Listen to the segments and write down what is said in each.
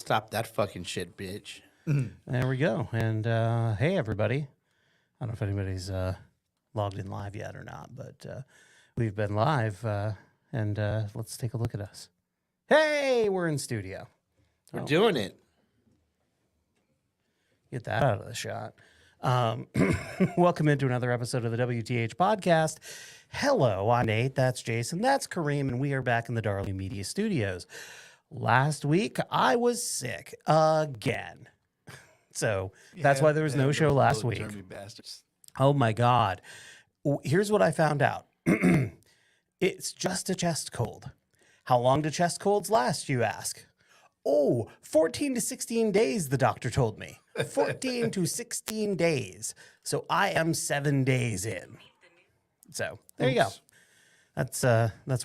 Stop that fucking shit, bitch. There we go. And hey, everybody. I don't know if anybody's logged in live yet or not, but we've been live. And let's take a look at us. Hey, we're in studio. We're doing it. Get that out of the shot. Welcome into another episode of the WTH podcast. Hello, I'm Nate. That's Jason. That's Kareem. And we are back in the Darling Media Studios. Last week, I was sick again. So that's why there was no show last week. Oh, my God. Here's what I found out. It's just a chest cold. How long do chest colds last, you ask? Oh, 14 to 16 days, the doctor told me. 14 to 16 days. So I am 7 days in. So there you go. That's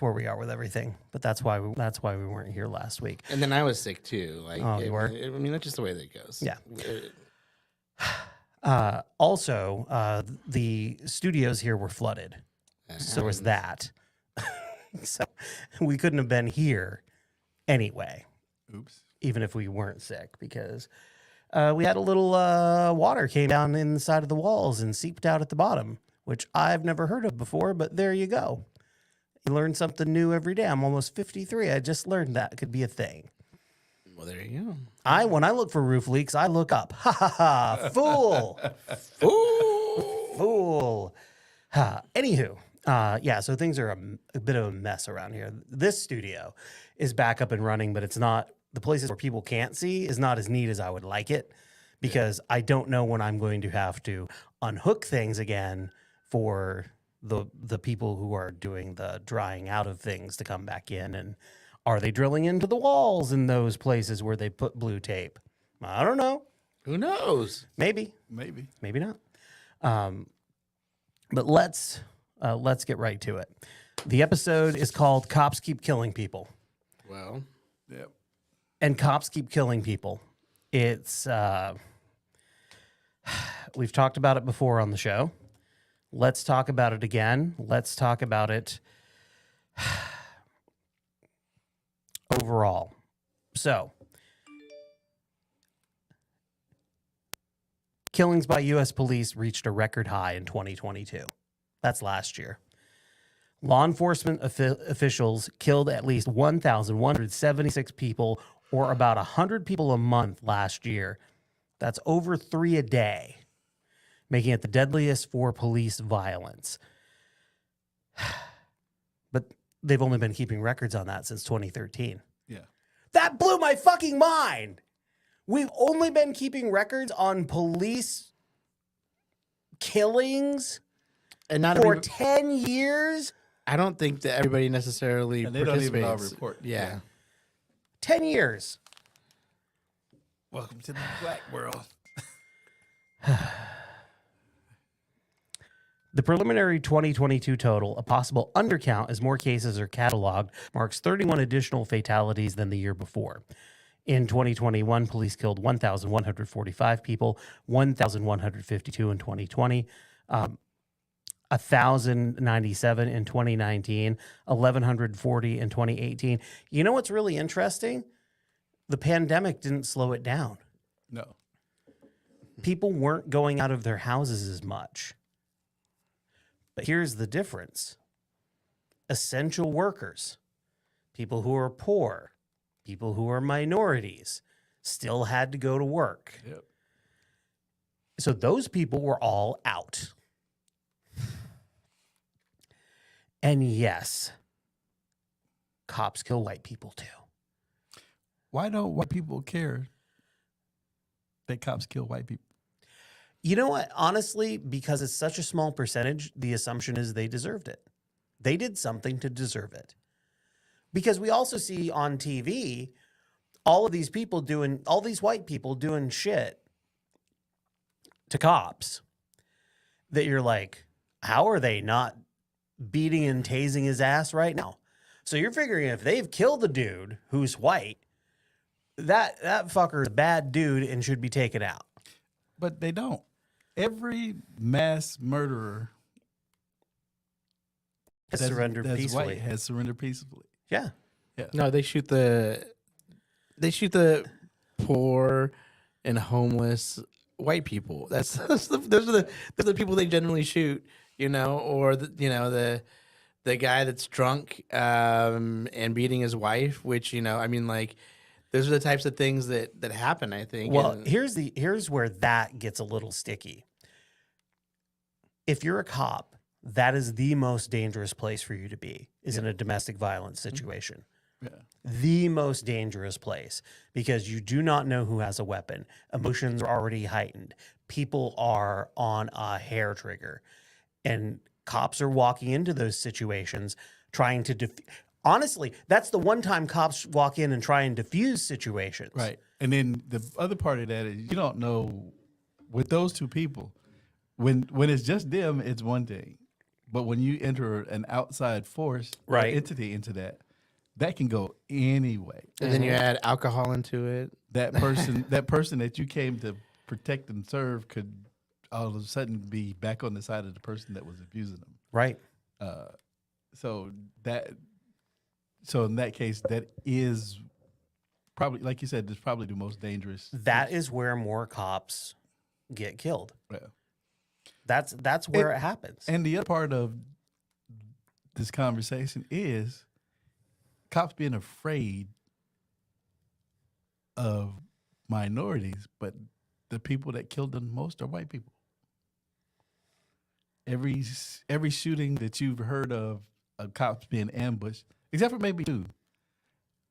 where we are with everything. But that's why we weren't here last week. And then I was sick too. Like, oh, you were? I mean, that's just the way that it goes. Yeah. Also, the studios here were flooded. So there was that. So we couldn't have been here anyway. Oops. Even if we weren't sick, because we had a little water came down inside of the walls and seeped out at the bottom, which I've never heard of before, but there you go. You learn something new every day. I'm almost 53. I just learned that could be a thing. Well, there you go. When I look for roof leaks, I look up. Ha ha ha! Fool, fool. Anywho, yeah. So things are a bit of a mess around here. This studio is back up and running, but it's not. The places where people can't see is not as neat as I would like it, because I don't know when I'm going to have to unhook things again for the people who are doing the drying out of things to come back in. And are they drilling into the walls in those places where they put blue tape? I don't know. Who knows? Maybe not. But let's get right to it. The episode is called "Cops Keep Killing People." Well, yep. And cops keep killing people. It's we've talked about it before on the show. Let's talk about it again. Let's talk about it overall. So, killings by U.S. police reached a record high in 2022. That's last year. Law enforcement officials killed at least 1,176 people, or about 100 people a month last year. That's over 3 a day, making it the deadliest for police violence. But they've only been keeping records on that since 2013. Yeah. That blew my fucking mind. We've only been keeping records on police killings and not for 10 years. I don't think that everybody necessarily and they participates. don't even all report. Yeah. 10 years. Welcome to the black world. The preliminary 2022 total, a possible undercount as more cases are cataloged, marks 31 additional fatalities than the year before. In 2021, police killed 1,145 people, 1,152 in 2020, 1,097 in 2019, 1,140 in 2018. You know what's really interesting? The pandemic didn't slow it down. No. People weren't going out of their houses as much. But here's the difference. Essential workers, people who are poor, people who are minorities, still had to go to work. Yep. So those people were all out. And yes, cops kill white people too. Why don't white people care that cops kill white people? You know what? Honestly, because it's such a small percentage, the assumption is they deserved it. They did something to deserve it. Because we also see on TV all these white people doing shit to cops that you're like, how are they not beating and tasing his ass right now? So you're figuring if they've killed a dude who's white, that fucker's a bad dude and should be taken out. But they don't. Every mass murderer has surrendered peacefully. White has surrendered peacefully. Yeah. No, they shoot the poor and homeless white people. Those are the people they generally shoot, or the guy that's drunk and beating his wife, which like those are the types of things that happen, I think. Well, and, here's where that gets a little sticky. If you're a cop, that is the most dangerous place for you to be, is in a domestic violence situation. Yeah. The most dangerous place, because you do not know who has a weapon. Emotions are already heightened. People are on a hair trigger. And cops are walking into those situations trying to honestly, that's the one time cops walk in and try and diffuse situations. Right. And then the other part of that is you don't know with those two people, when it's just them, it's one thing. But when you enter an outside force or Right. entity into that can go anyway. and then you add alcohol into it. That person that you came to protect and serve could all of a sudden be back on the side of the person that was abusing them. Right. So in that case, that is probably, like you said, it's probably the most dangerous. That is where more cops get killed. Yeah. That's where it happens. And the other part of this conversation is cops being afraid of minorities, but the people that killed them most are white people. Every shooting that you've heard of cops being ambushed, except for maybe two,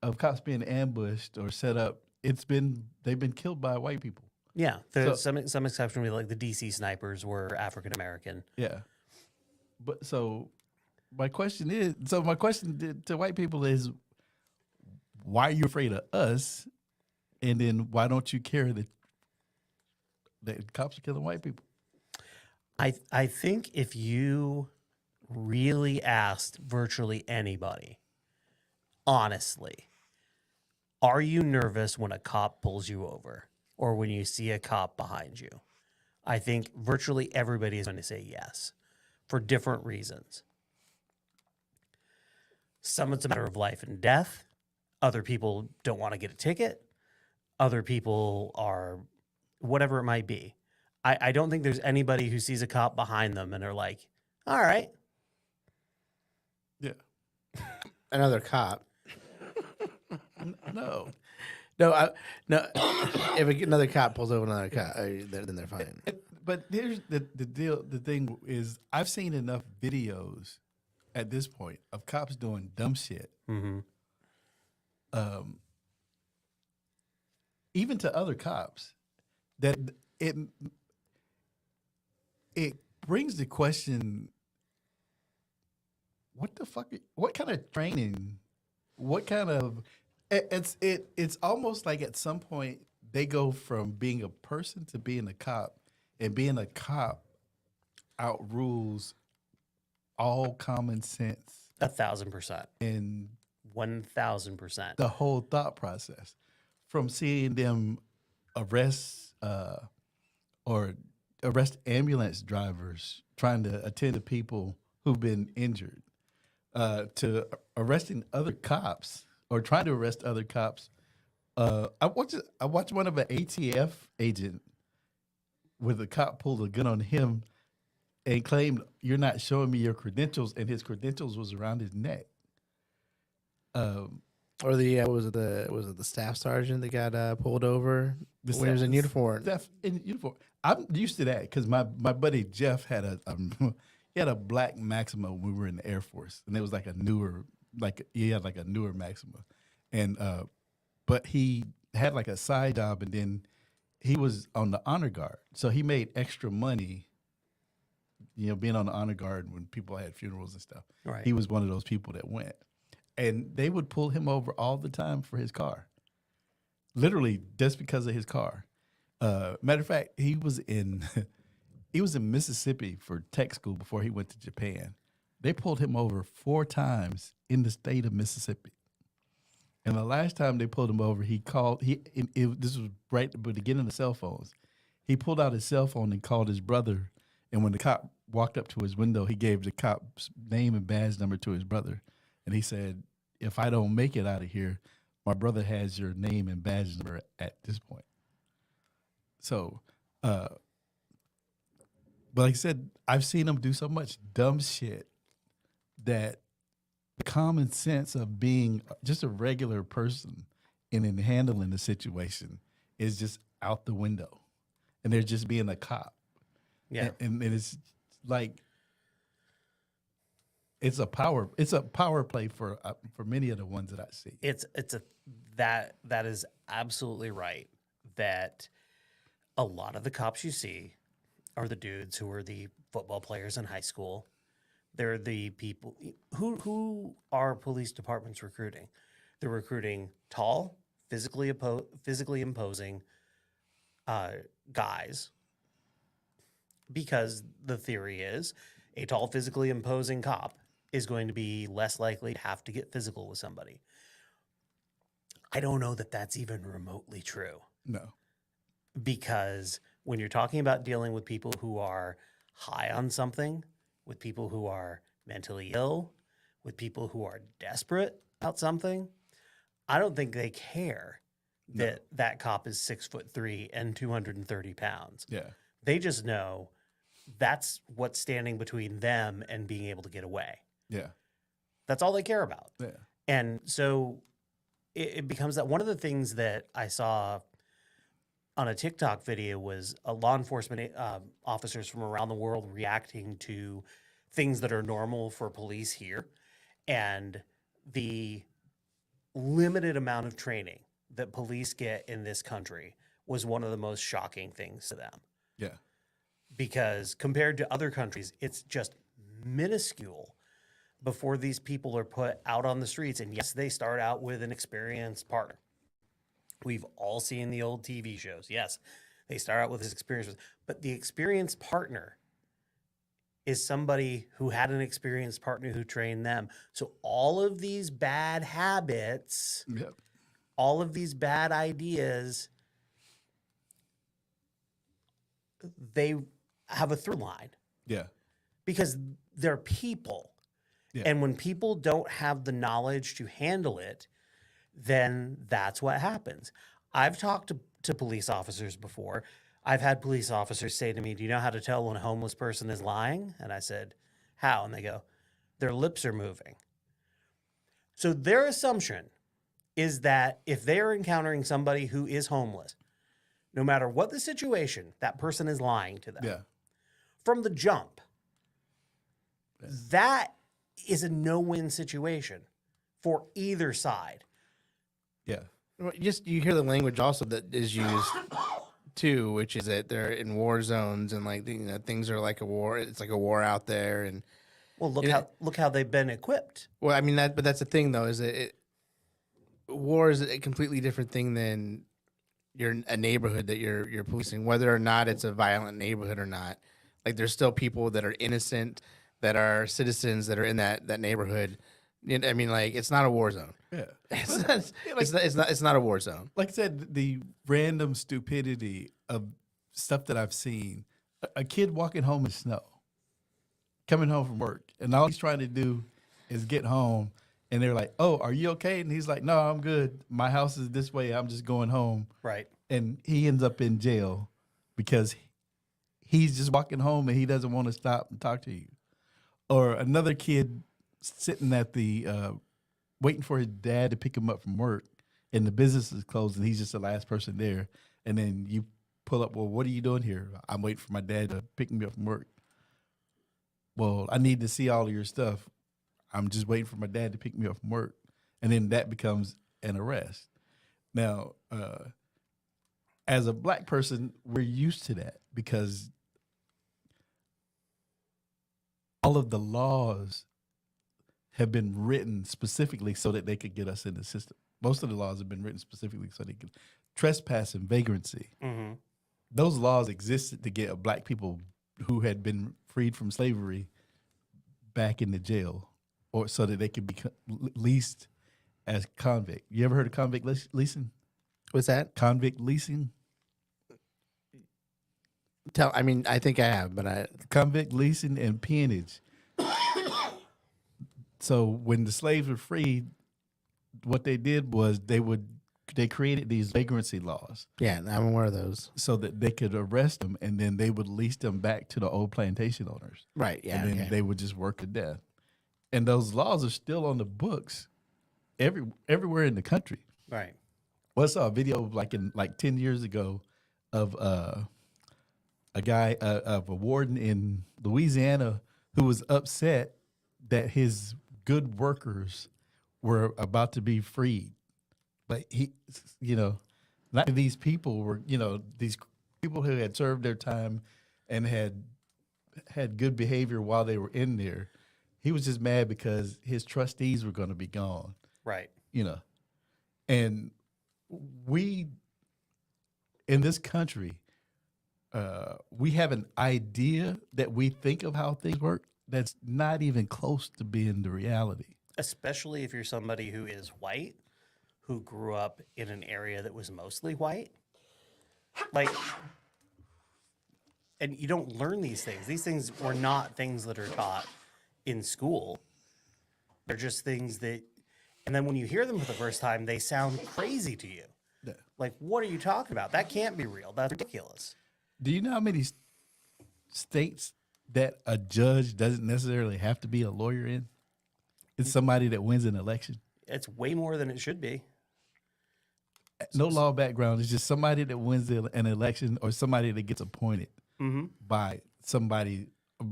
of cops being ambushed or set up, they've been killed by white people. Yeah, there's some exception. Like the DC snipers were African American. Yeah, but my question to white people is, why are you afraid of us? And then why don't you care that cops are killing white people? I think if you really asked virtually anybody, honestly, are you nervous when a cop pulls you over or when you see a cop behind you? I think virtually everybody is going to say yes for different reasons. Some it's a matter of life and death. Other people don't want to get a ticket. Other people are whatever it might be. I don't think there's anybody who sees a cop behind them and are like, all right. Yeah. Another cop. No. No. If another cop pulls over another cop, then they're fine. But here's the deal. The thing is, I've seen enough videos at this point of cops doing dumb shit. Mm-hmm. Even to other cops, that it brings the question: what the fuck? What kind of training? What kind of? It's almost like at some point they go from being a person to being a cop, and being a cop outrules all common sense 1,000%. and 1,000%. the whole thought process. From seeing them arrest ambulance drivers trying to attend to people who've been injured, to arresting other cops or trying to arrest other cops. I watched one of an ATF agent where the cop pulled a gun on him and claimed, "You're not showing me your credentials," and his credentials was around his neck. Or the was it the staff sergeant that got pulled over when he was in uniform? In uniform. I'm used to that because my buddy Jeff had a black Maxima when we were in the Air Force, and it was like a newer Maxima, and but he had like a side job, and then he was on the honor guard, so he made extra money. Being on the honor guard when people had funerals and stuff. Right. He was one of those people that went. And they would pull him over all the time for his car. Literally just because of his car. Matter of fact, he was in Mississippi for tech school before he went to Japan. They pulled him over 4 times in the state of Mississippi. And the last time they pulled him over, this was right at the beginning of cell phones. He pulled out his cell phone and called his brother. And when the cop walked up to his window, he gave the cop's name and badge number to his brother. And he said, "If I don't make it out of here, my brother has your name and badge number at this point. So, but like I said, I've seen them do so much dumb shit that the common sense of being just a regular person and in handling the situation is just out the window, and they're just being a cop. Yeah. And it's like it's a power play for many of the ones that I see. That is absolutely right. That a lot of the cops you see are the dudes who are the football players in high school. They're the people who are police departments recruiting. They're recruiting tall, physically imposing guys, because the theory is a tall, physically imposing cop is going to be less likely to have to get physical with somebody. I don't know that that's even remotely true, No. because when you're talking about dealing with people who are high on something, with people who are mentally ill, with people who are desperate about something, I don't think they care that that cop is 6'3" and 230 pounds. Yeah. They just know that's what's standing between them and being able to get away. Yeah. That's all they care about. Yeah. And so it becomes that one of the things that I saw on a TikTok video was a law enforcement officers from around the world reacting to things that are normal for police here, and the limited amount of training that police get in this country was one of the most shocking things to them. Yeah. Because compared to other countries, it's just minuscule before these people are put out on the streets. And yes, they start out with an experienced partner. We've all seen the old TV shows. Yes, they start out with this experience, but the experienced partner is somebody who had an experienced partner who trained them. So all of these bad habits, Yep. all of these bad ideas, they have a through line Yeah. because they're people. Yeah. And when people don't have the knowledge to handle it, then that's what happens. I've talked to police officers before. I've had police officers say to me, "Do you know how to tell when a homeless person is lying?" And I said, "How?" And they go, "Their lips are moving." So their assumption is that if they are encountering somebody who is homeless, no matter what the situation, that person is lying to them. Yeah. From the jump. That is a no-win situation for either side. Yeah. Well, you hear the language also that is used too, which is that they're in war zones and like things are like a war. It's like a war out there, and Well, look how they've been equipped. well, I mean but that's the thing though, is that war is a completely different thing than a neighborhood that you're policing, whether or not it's a violent neighborhood or not. Like there's still people that are innocent, that are citizens that are in that neighborhood. I mean, like it's not a war zone. Yeah. It's not a war zone. Like I said, the random stupidity of stuff that I've seen. A kid walking home in snow, coming home from work, and all he's trying to do is get home. And they're like, "Oh, are you okay?" And he's like, "No, I'm good. My house is this way. I'm just going home." Right. And he ends up in jail because he's just walking home and he doesn't want to stop and talk to you. Or another kid sitting at the waiting for his dad to pick him up from work, and the business is closed, and he's just the last person there. And then you pull up, "Well, what are you doing here?" "I'm waiting for my dad to pick me up from work." "Well, I need to see all of your stuff." "I'm just waiting for my dad to pick me up from work." And then that becomes an arrest. Now, as a black person, we're used to that because all of the laws have been written specifically so that they could get us in the system. Most of the laws have been written specifically so they could trespass and vagrancy. Mm-hmm. Those laws existed to get black people who had been freed from slavery back into jail, or so that they could be leased as convict. You ever heard of convict leasing? What's that? Convict leasing? I think I have, but Convict leasing and peonage. So when the slaves were freed, what they did was they created these vagrancy laws Yeah, I'm aware of those. so that they could arrest them and then they would lease them back to the old plantation owners. Right. Yeah. And then they would just work to death. And those laws are still on the books everywhere in the country. Right. Well, I saw a video like 10 years ago of a guy of a warden in Louisiana who was upset that his good workers were about to be freed. But he, not these people were, these people who had served their time and had good behavior while they were in there. He was just mad because his trustees were going to be gone. Right. And we, in this country, we have an idea that we think of how things work that's not even close to being the reality. Especially if you're somebody who is white, who grew up in an area that was mostly white. Like, and you don't learn these things. These things were not things that are taught in school. They're just things that, and then when you hear them for the first time, they sound crazy to you. Yeah. Like, what are you talking about? That can't be real. That's ridiculous. Do you know how many states that a judge doesn't necessarily have to be a lawyer in? It's somebody that wins an election. It's way more than it should be. No law background. It's just somebody that wins an election or somebody that gets appointed by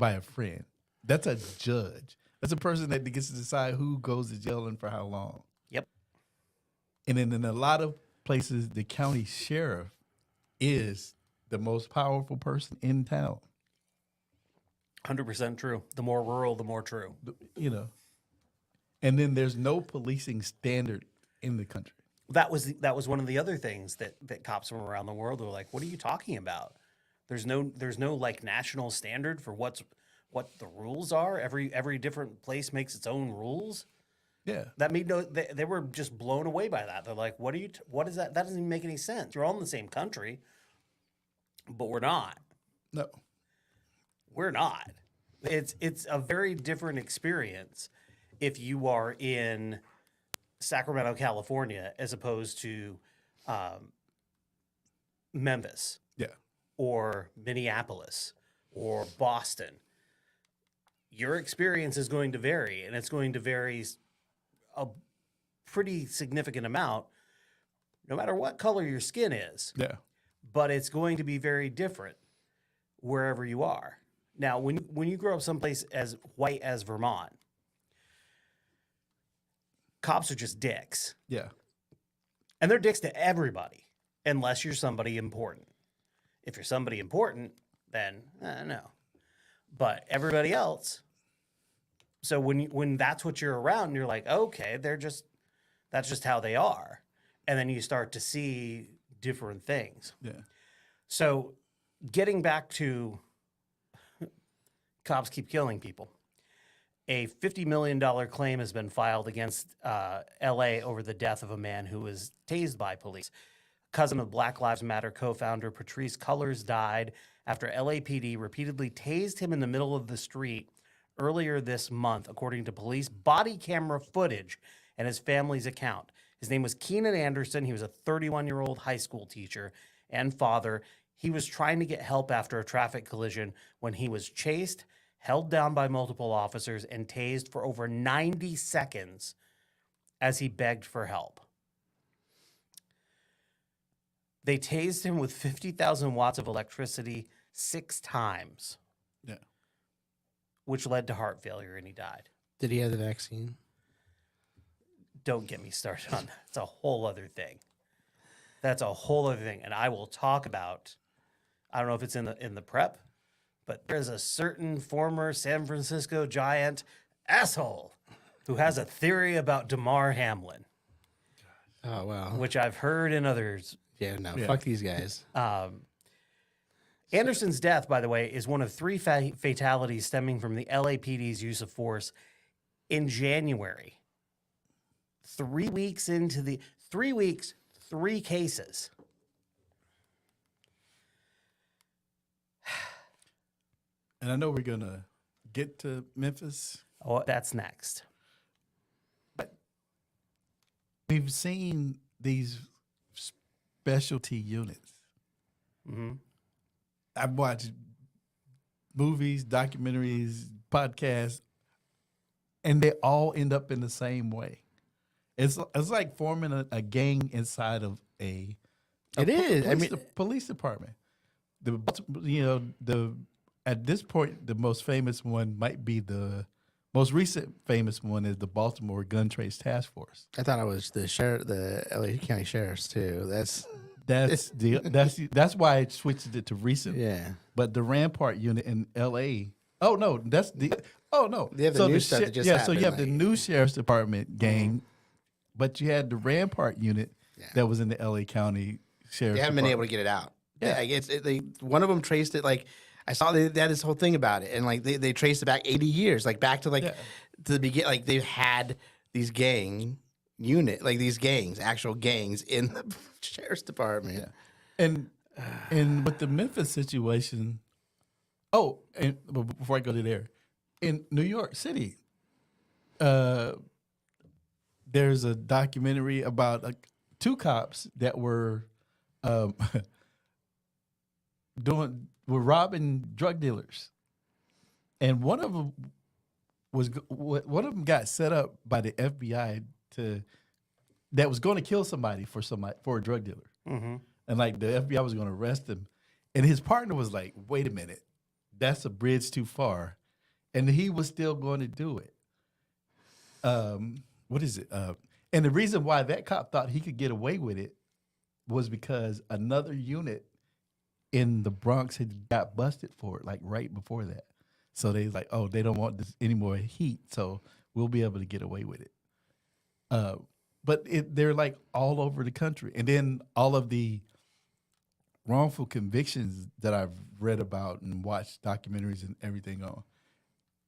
a friend. That's a judge. That's a person that gets to decide who goes to jail and for how long. Yep. And then in a lot of places, the county sheriff is the most powerful person in town. 100% true. The more rural, the more true. And then there's no policing standard in the country. That was one of the other things that cops from around the world were like, what are you talking about? There's no like national standard for what the rules are. Every different place makes its own rules. Yeah. That made they were just blown away by that. They're like, what is that? That doesn't even make any sense. You're all in the same country, but we're not. No. We're not. It's a very different experience if you are in Sacramento, California, as opposed to Memphis. Yeah. Or Minneapolis or Boston. Your experience is going to vary, and it's going to vary a pretty significant amount, no matter what color your skin is. Yeah. But it's going to be very different wherever you are. Now, when you grow up someplace as white as Vermont, cops are just dicks. Yeah. And they're dicks to everybody, unless you're somebody important. If you're somebody important, then no. But everybody else, so when that's what you're around, you're like, okay, that's just how they are. And then you start to see different things. Yeah. So getting back to cops keep killing people. A $50 million claim has been filed against L.A. over the death of a man who was tased by police. Cousin of Black Lives Matter co-founder Patrice Cullors died after LAPD repeatedly tased him in the middle of the street earlier this month, according to police body camera footage and his family's account. His name was Keenan Anderson. He was a 31-year-old high school teacher and father. He was trying to get help after a traffic collision when he was chased, held down by multiple officers, and tased for over 90 seconds as he begged for help. They tased him with 50,000 watts of electricity 6 times. Yeah. Which led to heart failure, and he died. Did he have the vaccine? Don't get me started on that. It's a whole other thing. That's a whole other thing. And I will talk about, I don't know if it's in the prep, but there's a certain former San Francisco Giant asshole who has a theory about Damar Hamlin. Oh, wow. Which I've heard in others. Yeah, no, Yeah. fuck these guys. Anderson's death, by the way, is one of 3 fatalities stemming from the LAPD's use of force in January. 3 weeks into the 3 weeks, 3 cases. And I know we're going to get to Memphis. Oh, that's next. we've seen these specialty units. Mm-hmm. I've watched movies, documentaries, podcasts, and they all end up in the same way. It's like forming a gang inside of It is. I police, mean, police department. The at this point the most famous one might be the most recent famous one is the Baltimore Gun Trace Task Force. I thought it was the LA County Sheriffs too. That's why I switched it to recent. Yeah. But the Rampart unit in L.A. Oh no, that's the. Oh no, They have the new stuff that just so happened, you have the like- new sheriff's department gang, but you had the Rampart unit that was in the L.A. County Sheriff's. They haven't been able to Department. get it out. Yeah. They one of them traced it like I saw they had this whole thing about it, and like they traced it back 80 years, like back to to the beginning. Like they've had these these gangs, actual gangs in the sheriff's department. Yeah. And with the Memphis situation, and before I go to there, in New York City, there's a documentary about two cops that were were robbing drug dealers, and one of them got set up by the FBI that was going to kill somebody for a drug dealer. Mm-hmm. And like the FBI was going to arrest him. And his partner was like, wait a minute, that's a bridge too far. And he was still going to do it. What is it? And the reason why that cop thought he could get away with it was because another unit in the Bronx had got busted for it, like right before that. So they like, oh, they don't want this any more heat, so we'll be able to get away with it. But they're like all over the country. And then all of the wrongful convictions that I've read about and watched documentaries and everything on,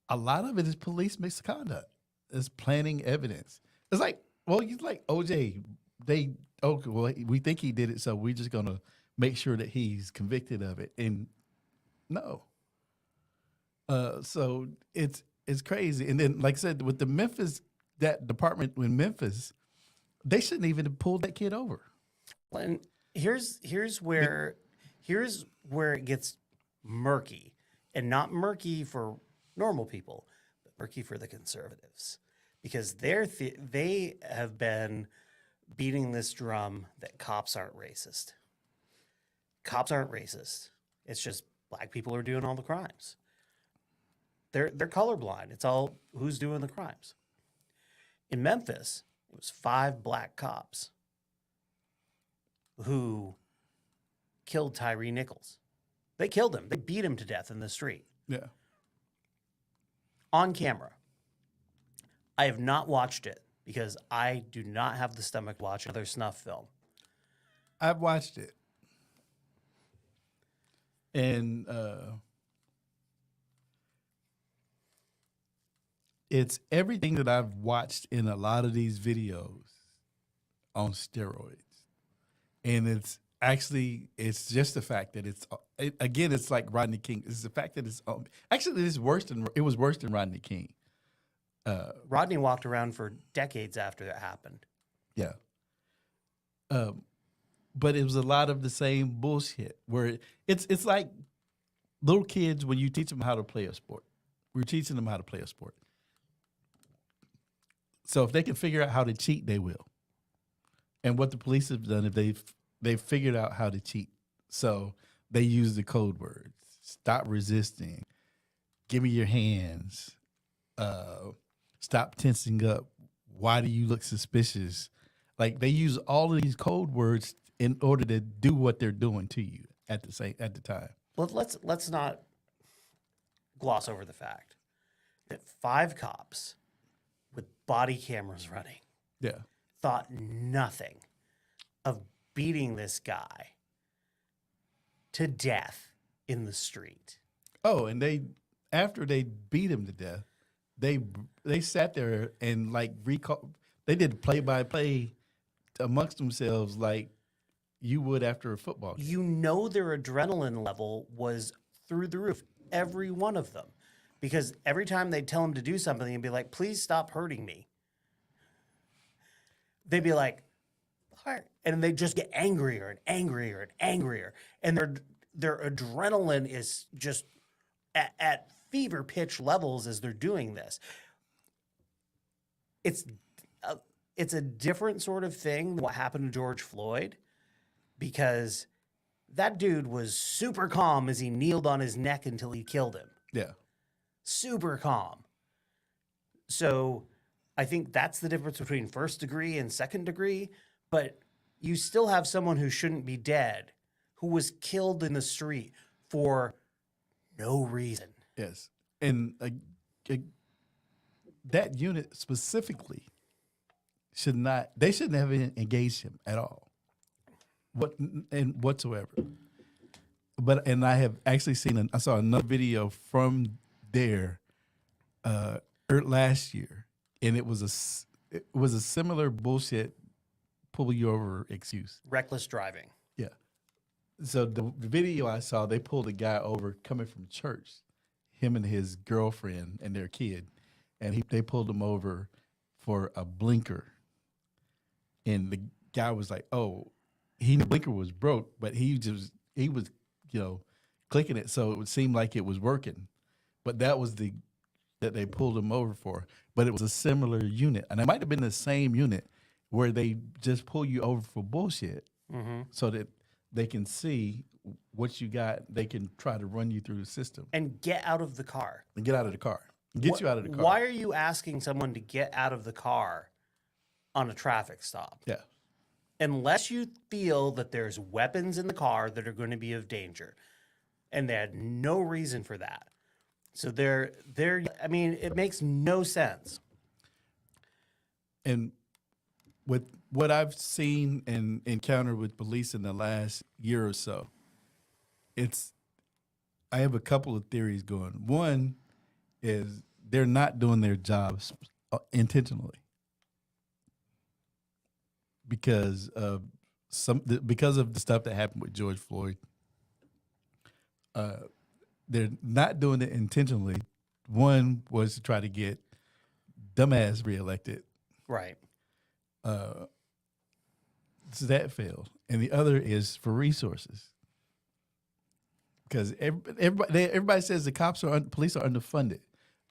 a lot of it is police misconduct. It's planting evidence. It's like, well, he's like OJ. We think he did it, so we're just gonna make sure that he's convicted of it. And no. So it's crazy. And then, like I said, with the Memphis, that department in Memphis, they shouldn't even have pulled that kid over. And here's where it gets murky, and not murky for normal people, but murky for the conservatives, because they have been beating this drum that cops aren't racist. Cops aren't racist. It's just black people are doing all the crimes. They're colorblind. It's all who's doing the crimes. In Memphis, it was 5 black cops who killed Tyree Nichols. They killed him. They beat him to death in the street. Yeah. On camera. I have not watched it because I do not have the stomach to watch another snuff film. I've watched it. And it's everything that I've watched in a lot of these videos on steroids. And it's just the fact that it's like Rodney King. It's the fact that it was worse than Rodney King. Rodney walked around for decades after that happened. Yeah. But it was a lot of the same bullshit where it's like little kids when you teach them how to play a sport. We're teaching them how to play a sport. So if they can figure out how to cheat, they will. And what the police have done, if they've figured out how to cheat. So they use the code words. Stop resisting. Give me your hands. Stop tensing up. Why do you look suspicious? Like they use all of these code words in order to do what they're doing to you at the time. Let's not gloss over the fact that 5 cops with body cameras running thought nothing of beating this guy to death in the street. Oh, and after they beat him to death, they sat there and like they did play-by-play amongst themselves like you would after a football game. You know their adrenaline level was through the roof, every one of them. Because every time they'd tell him to do something, he'd be like, please stop hurting me. they'd be like, all right. And they just get angrier and angrier and angrier. And their adrenaline is just at fever pitch levels as they're doing this. It's a different sort of thing than what happened to George Floyd, because that dude was super calm as he kneeled on his neck until he killed him. Yeah. Super calm. So I think that's the difference between first degree and second degree. But you still have someone who shouldn't be dead, who was killed in the street for no reason. Yes. And that unit specifically shouldn't have engaged him at all. Whatsoever. And I have actually I saw another video from there last year, and it was a similar bullshit pull you over excuse. Reckless driving. Yeah. So the video I saw, they pulled a guy over coming from church, him and his girlfriend and their kid, and they pulled him over for a blinker. And the guy was like, "Oh, the blinker was broke, but he was clicking it, so it would seem like it was working." But that was that they pulled him over for. But it was a similar unit, and it might have been the same unit where they just pull you over for bullshit, so that they can see what you got. They can try to run you through the system And get out of the car. and get out of the car. You out of the car. Why are you asking someone to get out of the car on a traffic stop? Yeah. Unless you feel that there's weapons in the car that are going to be of danger. And they had no reason for that. So it makes no sense. And with what I've seen and encountered with police in the last year or so, I have a couple of theories going. One is they're not doing their jobs intentionally because of the stuff that happened with George Floyd. They're not doing it intentionally. One was to try to get dumbass reelected. Right. So that failed, and the other is for resources, because everybody says the police are underfunded.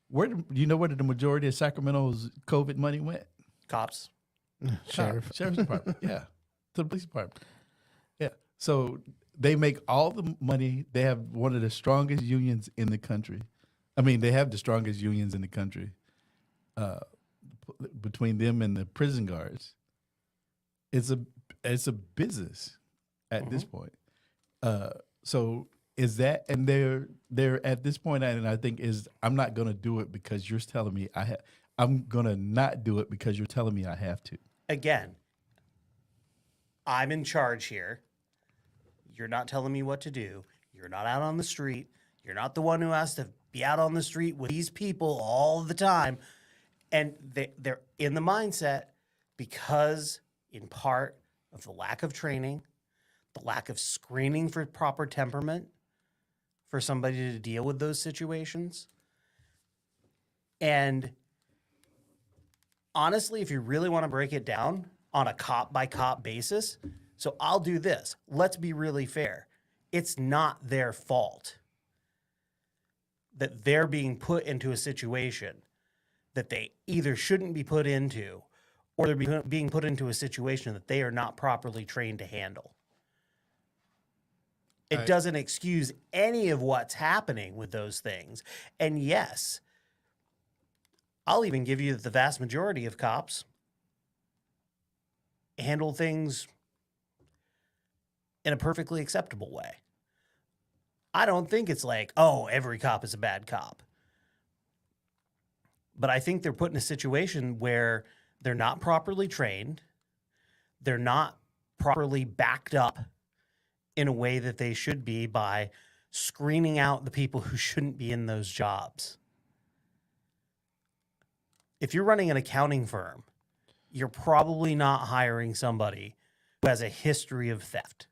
Where do you know where the majority of Sacramento's COVID money went? Cops. Sheriff's department, yeah, to the police department, yeah. So they make all the money. They have one of the strongest unions in the country. I mean, they have the strongest unions in the country. Between them and the prison guards, it's a business at this point. So is that, and they're at this point, and I think I'm not going to do it because you're telling me I'm going to not do it because you're telling me I have to. Again, I'm in charge here. You're not telling me what to do. You're not out on the street. You're not the one who has to be out on the street with these people all the time. And they're in the mindset because, in part, of the lack of training, the lack of screening for proper temperament for somebody to deal with those situations. And honestly, if you really want to break it down on a cop-by-cop basis, so I'll do this. Let's be really fair. It's not their fault that they're being put into a situation that they either shouldn't be put into, or they're being put into a situation that they are not properly trained to handle. It doesn't excuse any of what's happening with those things. And yes, I'll even give you that the vast majority of cops handle things in a perfectly acceptable way. I don't think it's like, oh, every cop is a bad cop. But I think they're put in a situation where they're not properly trained. They're not properly backed up in a way that they should be by screening out the people who shouldn't be in those jobs. If you're running an accounting firm, you're probably not hiring somebody who has a history of theft.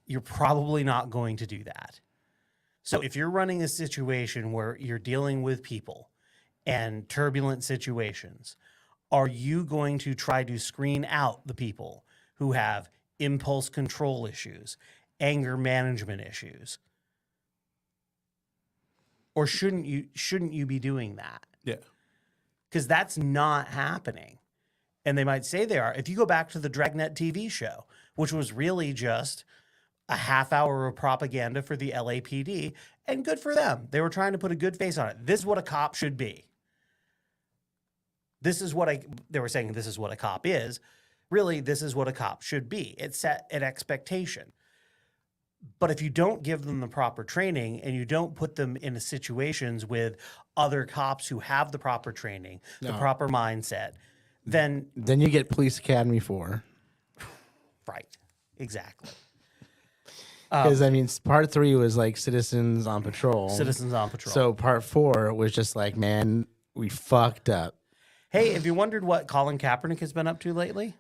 You're probably not going to do that. So if you're running a situation where you're dealing with people and turbulent situations, Are you going to try to screen out the people who have impulse control issues, anger management issues? Or shouldn't you be doing that? Yeah. Because that's not happening. And they might say they are. If you go back to the Dragnet TV show, which was really just a half hour of propaganda for the LAPD, and good for them. They were trying to put a good face on it. This is what a cop should be. This is what they were saying this is what a cop is. Really, this is what a cop should be. It set an expectation. But if you don't give them the proper training and you don't put them in situations with other cops who have the proper training, the proper mindset, then you get Police Academy 4. Right. Exactly. Because I mean, part 3 was like Citizens on Patrol. Citizens on Patrol. So part 4 was just like, man, we fucked up. Hey, have you wondered what Colin Kaepernick has been up to lately?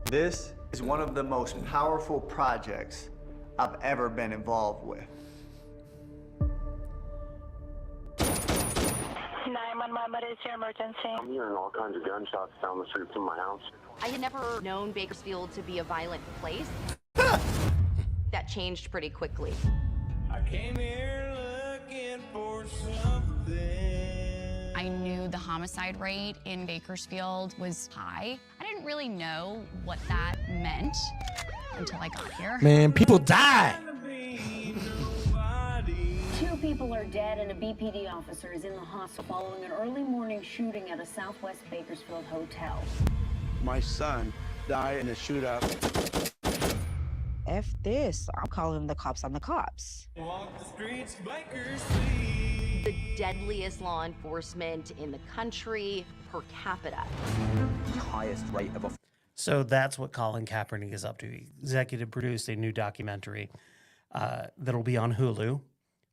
This is one of the most powerful projects I've ever been involved with. 911, what is your emergency? I'm hearing all kinds of gunshots down the street from my house. I had never known Bakersfield to be a violent place. That changed pretty quickly. I came here looking for something. I knew the homicide rate in Bakersfield was high. I didn't really know what that meant until I got here. Man, people die. 2 people are dead and a BPD officer is in the hospital following an early morning shooting at a Southwest Bakersfield hotel. My son died in a shootout. F this, I'm calling the cops on the cops. Walk the streets, Bakersfield. The deadliest law enforcement in the country per capita. Highest rate of So that's what Colin Kaepernick is up to. He executive produced a new documentary that'll be on Hulu.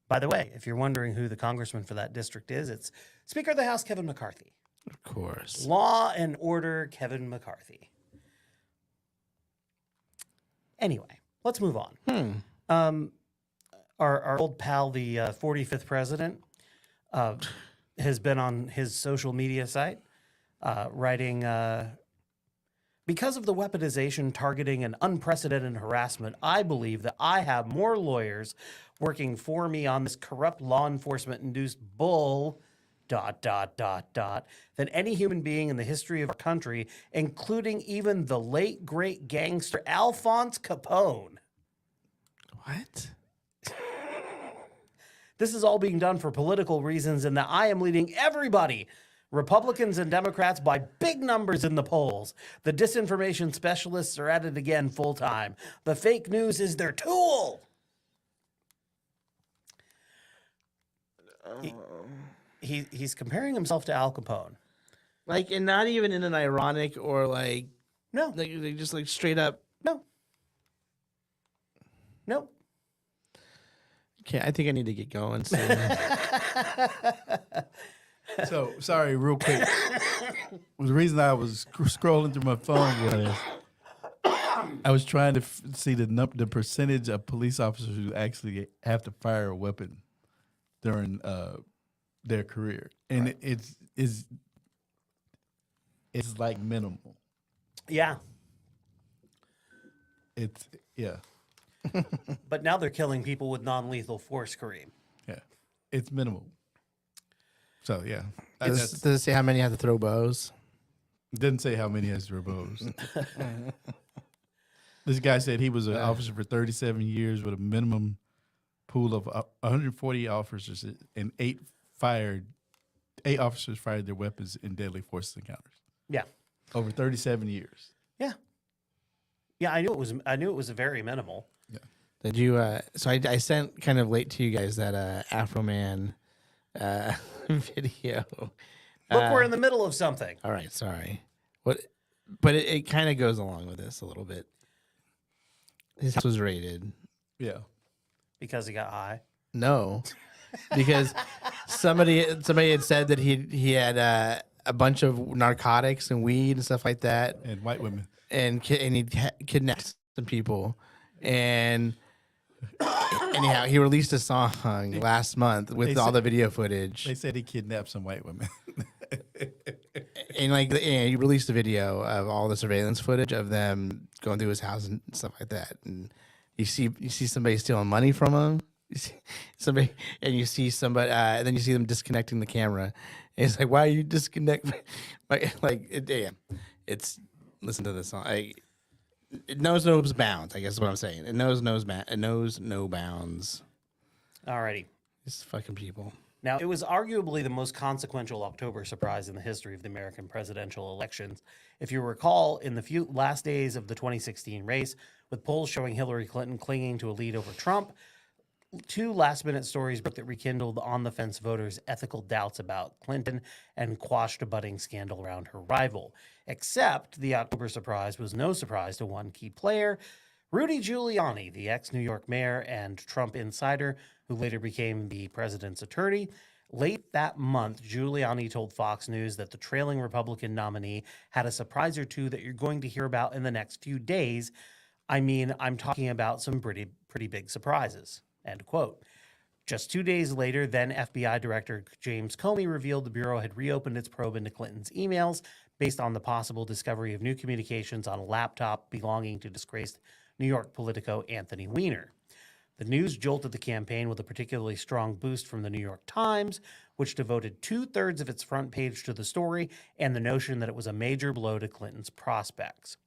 By the way, if you're wondering who the congressman for that district is, it's Speaker of the House Kevin McCarthy. Of course. Law and Order Kevin McCarthy. Anyway, let's move on. Our old pal, the 45th president, has been on his social media site writing, because of the weaponization, targeting, and unprecedented harassment, I believe that I have more lawyers working for me on this corrupt law enforcement-induced bull, ... than any human being in the history of our country, including even the late, great gangster Alphonse Capone. What? This is all being done for political reasons, and that I am leading everybody, Republicans and Democrats, by big numbers in the polls. The disinformation specialists are at it again full time. The fake news is their tool. He's comparing himself to Al Capone. Like, and not even in an ironic or like, No, like just like straight up. no. Okay, I think I need to get going soon. So sorry, real quick. The reason I was scrolling through my phone was I was trying to see the percentage of police officers who actually have to fire a weapon during their career, and it's like minimal. Yeah. It's But now they're killing people with non-lethal force, Kareem. yeah, it's minimal. So yeah, Does it say how many have to throw bows? didn't say how many has verbose. This guy said he was an officer for 37 years with a minimum pool of 140 officers, and 8 officers fired their weapons in deadly force encounters Yeah. over 37 years. Yeah. Yeah, I knew it was very minimal. Did you? So I sent kind of late to you guys that Afro Man video. Look, we're in the middle of something. All right, sorry. What? But it kind of goes along with this a little bit. His house was raided. Yeah. Because he got high. No, because somebody had said that he had a bunch of narcotics and weed and stuff like that, And white women. and he kidnapped some people, and anyhow, he released a song last month with all the video footage. They said he kidnapped some white women. And like, he released a video of all the surveillance footage of them going through his house and stuff like that. And you see somebody stealing money from him. You see somebody, and you see somebody, and then you see them disconnecting the camera. And it's like, why are you disconnecting? Damn, it's listen to this song. It knows no bounds. I guess is what I'm saying. It knows no bounds. Alrighty. These fucking people. Now, it was arguably the most consequential October surprise in the history of the American presidential elections. If you recall, in the few last days of the 2016 race, with polls showing Hillary Clinton clinging to a lead over Trump, 2 last-minute stories broke that rekindled on-the-fence voters' ethical doubts about Clinton and quashed a budding scandal around her rival. Except the October surprise was no surprise to one key player, Rudy Giuliani, the ex-New York mayor and Trump insider who later became the president's attorney. Late that month, Giuliani told Fox News that the trailing Republican nominee had a surprise or two that you're going to hear about in the next few days. I mean, I'm talking about some pretty big surprises. End quote. Just 2 days later, then FBI Director James Comey revealed the Bureau had reopened its probe into Clinton's emails based on the possible discovery of new communications on a laptop belonging to disgraced New York Politico Anthony Weiner. The news jolted the campaign with a particularly strong boost from the New York Times, which devoted 2/3 of its front page to the story and the notion that it was a major blow to Clinton's prospects.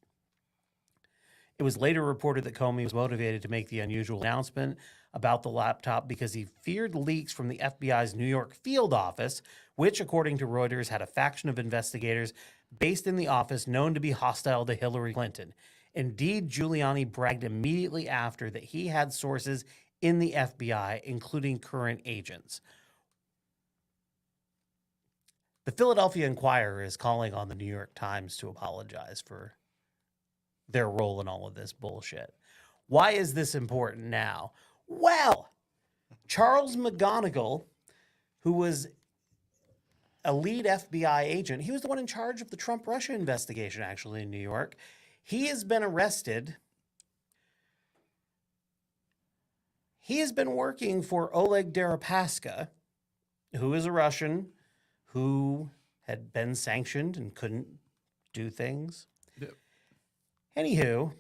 It was later reported that Comey was motivated to make the unusual announcement about the laptop because he feared leaks from the FBI's New York field office, which, according to Reuters, had a faction of investigators based in the office known to be hostile to Hillary Clinton. Indeed, Giuliani bragged immediately after that he had sources in the FBI, including current agents. The Philadelphia Inquirer is calling on the New York Times to apologize for their role in all of this bullshit. Why is this important now? Well, Charles McGonigal, who was a lead FBI agent, he was the one in charge of the Trump-Russia investigation, actually, in New York. He has been arrested. He has been working for Oleg Deripaska, who is a Russian who had been sanctioned and couldn't do things. Yep. Anywho,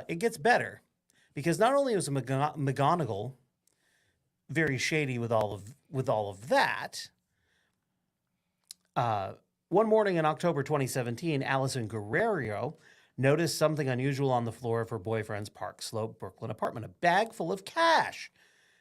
it gets better because not only was McGonigal very shady with all of that, one morning in October 2017, Allison Guerrero noticed something unusual on the floor of her boyfriend's Park Slope, Brooklyn apartment, a bag full of cash.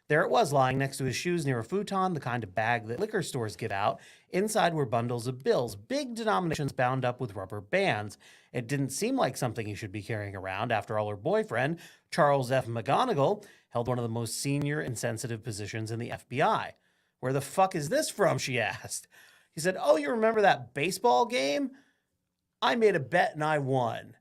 There it was, lying next to his shoes near a futon, the kind of bag that liquor stores give out. Inside were bundles of bills, big denominations bound up with rubber bands. It didn't seem like something he should be carrying around. After all, her boyfriend, Charles F. McGonigal, held one of the most senior and sensitive positions in the FBI. Where the fuck is this from, she asked. He said, oh, you remember that baseball game? I made a bet and I won.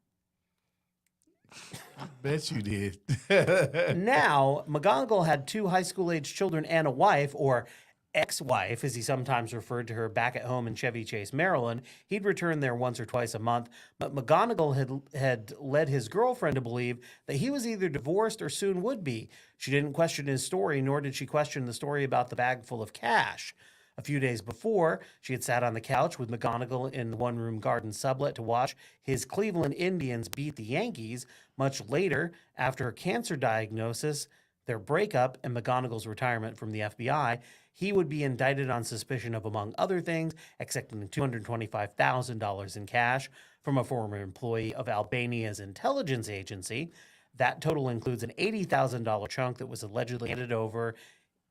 Bet you did. Now, McGonigal had 2 high school-age children and a wife, or ex-wife, as he sometimes referred to her, back at home in Chevy Chase, Maryland. He'd return there once or twice a month, but McGonigal had led his girlfriend to believe that he was either divorced or soon would be. She didn't question his story, nor did she question the story about the bag full of cash. A few days before, she had sat on the couch with McGonigal in the one-room garden sublet to watch his Cleveland Indians beat the Yankees. Much later, after her cancer diagnosis, their breakup, and McGonigal's retirement from the FBI, he would be indicted on suspicion of, among other things, accepting $225,000 in cash from a former employee of Albania's intelligence agency. That total includes an $80,000 chunk that was allegedly handed over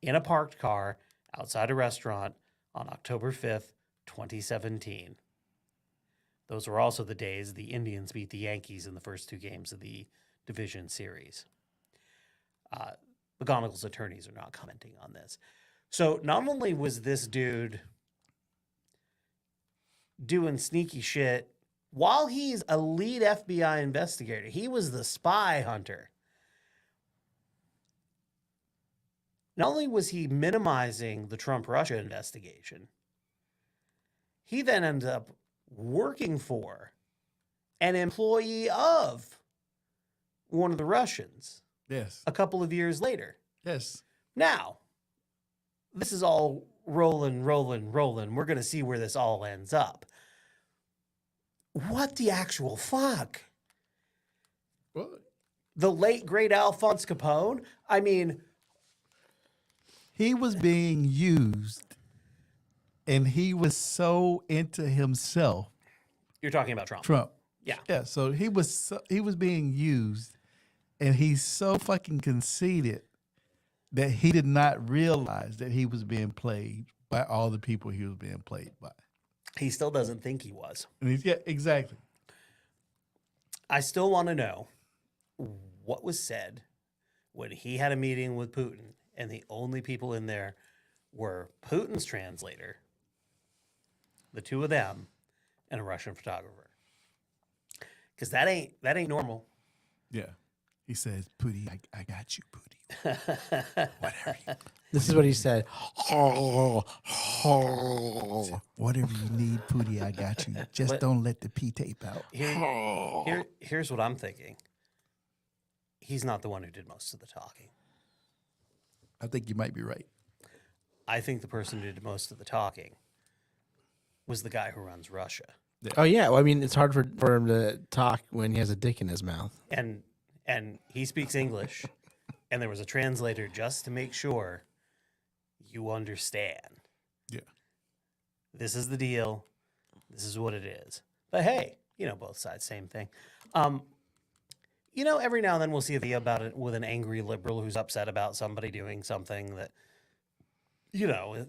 in a parked car outside a restaurant on October 5th, 2017. Those were also the days the Indians beat the Yankees in the first 2 games of the division series. McGonigal's attorneys are not commenting on this. So not only was this dude doing sneaky shit while he's a lead FBI investigator, he was the spy hunter. Not only was he minimizing the Trump-Russia investigation, he then ended up working for an employee of one of the Russians. Yes. A couple of years later. Yes. Now, this is all rolling. We're going to see where this all ends up. What the actual fuck? Well, The late great Alphonse Capone? I mean, he was being used, and he was so into himself. you're talking about Trump. Trump. Yeah. Yeah. So he was being used, and he's so fucking conceited that he did not realize that he was being played by all the people he was being played by. He still doesn't think he was. And yeah, exactly. I still want to know what was said when he had a meeting with Putin and the only people in there were Putin's translator, the two of them, and a Russian photographer. Because that ain't normal. Yeah. He says, Pootie, I got you, Pootie. Whatever This is what he said. whatever you need, Pootie, I got you. Just don't let the P tape out. Here's what I'm thinking. He's not the one who did most of the talking. I think you might be right. I think the person who did most of the talking was the guy who runs Russia. Oh yeah, well, I mean, it's hard for him to talk when he has a dick in his mouth. And he speaks English, and there was a translator just to make sure you understand. Yeah. This is the deal. This is what it is. But hey, both sides, same thing. Every now and then we'll see a video about it with an angry liberal who's upset about somebody doing something that,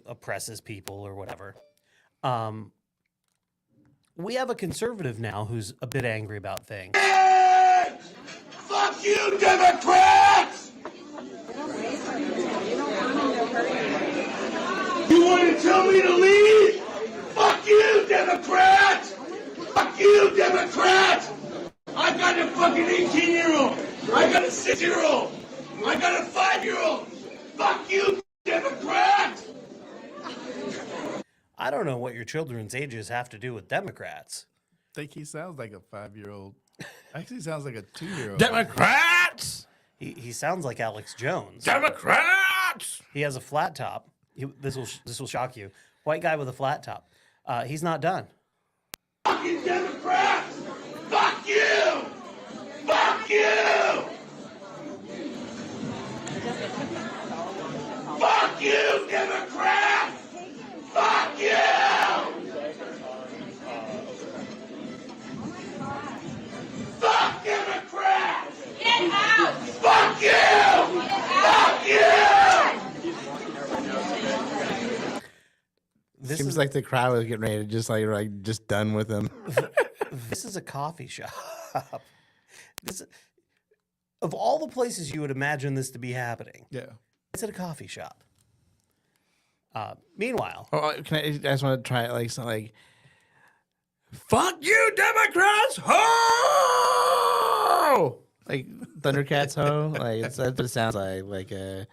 oppresses people or whatever. We have a conservative now who's a bit angry about things. Fuck you, Democrats! You want to tell me to leave? Fuck you, Democrats! Fuck you, Democrats! I got a fucking 18-year-old. I got a 6-year-old. I got a 5-year-old. Fuck you, Democrats! I don't know what your children's ages have to do with Democrats. I think he sounds like a 5-year-old. Actually, sounds like a 2-year-old. Democrats! He sounds like Alex Jones. Democrats! He has a flat top. This will shock you. White guy with a flat top. He's not done. Fucking Democrats! Fuck you! Fuck you! Fuck you, Democrats! Fuck you! Fuck Democrats! Get out! Fuck you! Fuck you! This Seems is like the crowd was getting ready to just just done with him. this is a coffee shop. Of all the places you would imagine this to be happening, Yeah. it's at a coffee shop. Meanwhile, I just want to try it something like, "Fuck you, Democrats!" Ho! Like Thundercats ho. That's what it sounds like a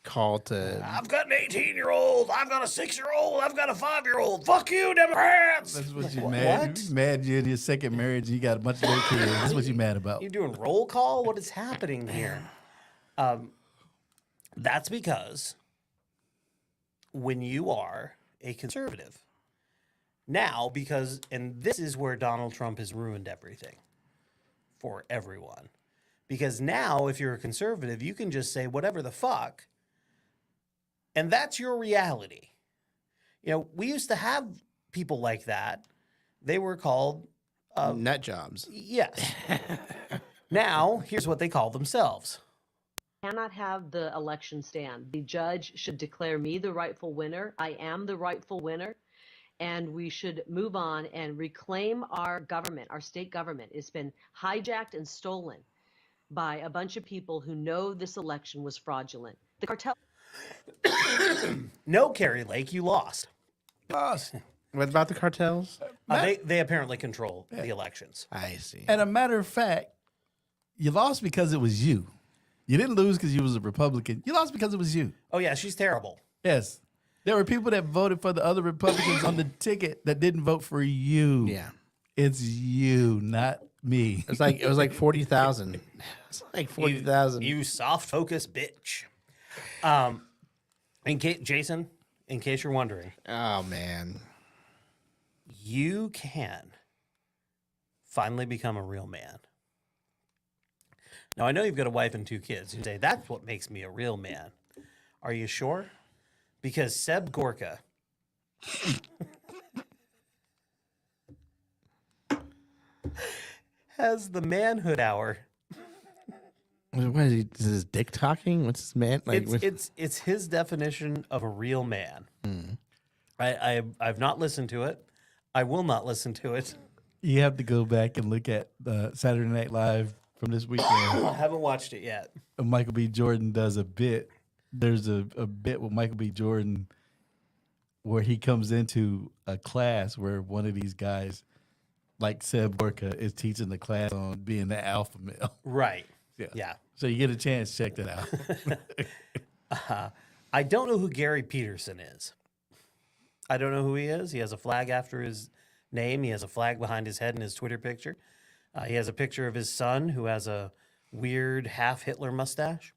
call to. I've got an 18-year-old. I've got a 6-year-old. I've got a 5-year-old. Fuck you, Democrats! That's what you're mad. What? You mad you're in your second marriage and you got a bunch of little kids. That's what you're mad about. You're doing roll call? What is happening here? That's because when you are a conservative, now and this is where Donald Trump has ruined everything for everyone. Because now, if you're a conservative, you can just say whatever the fuck, and that's your reality. We used to have people like that. They were called nut jobs. Yes. Now, here's what they call themselves. Cannot have the election stand. The judge should declare me the rightful winner. I am the rightful winner. And we should move on and reclaim our government, our state government. It's been hijacked and stolen by a bunch of people who know this election was fraudulent. The cartel. No, Carrie Lake, you lost. Lost. What about the cartels? They apparently control the elections. I see. And a matter of fact, you lost because it was you. You didn't lose because you was a Republican. You lost because it was you. Oh, yeah, she's terrible. Yes. There were people that voted for the other Republicans on the ticket that didn't vote for you. Yeah. It's you, not me. It was like 40,000. It's like 40,000. You soft focus bitch. Jason, in case you're wondering. Oh man. You can finally become a real man. Now, I know you've got a wife and 2 kids. You say, that's what makes me a real man. Are you sure? Because Seb Gorka has the manhood hour. What is he? Is his dick talking? What's his man? Like, It's his definition of a real man. I've not listened to it. I will not listen to it. You have to go back and look at Saturday Night Live from this weekend. I haven't watched it yet. Michael B. Jordan does a bit. There's a bit with Michael B. Jordan where he comes into a class where one of these guys, like Seb Gorka, is teaching the class on being the alpha male. Right. Yeah. So you get a chance, check that out. I don't know who Gary Peterson is. I don't know who he is. He has a flag after his name. He has a flag behind his head in his Twitter picture. He has a picture of his son who has a weird half Hitler mustache.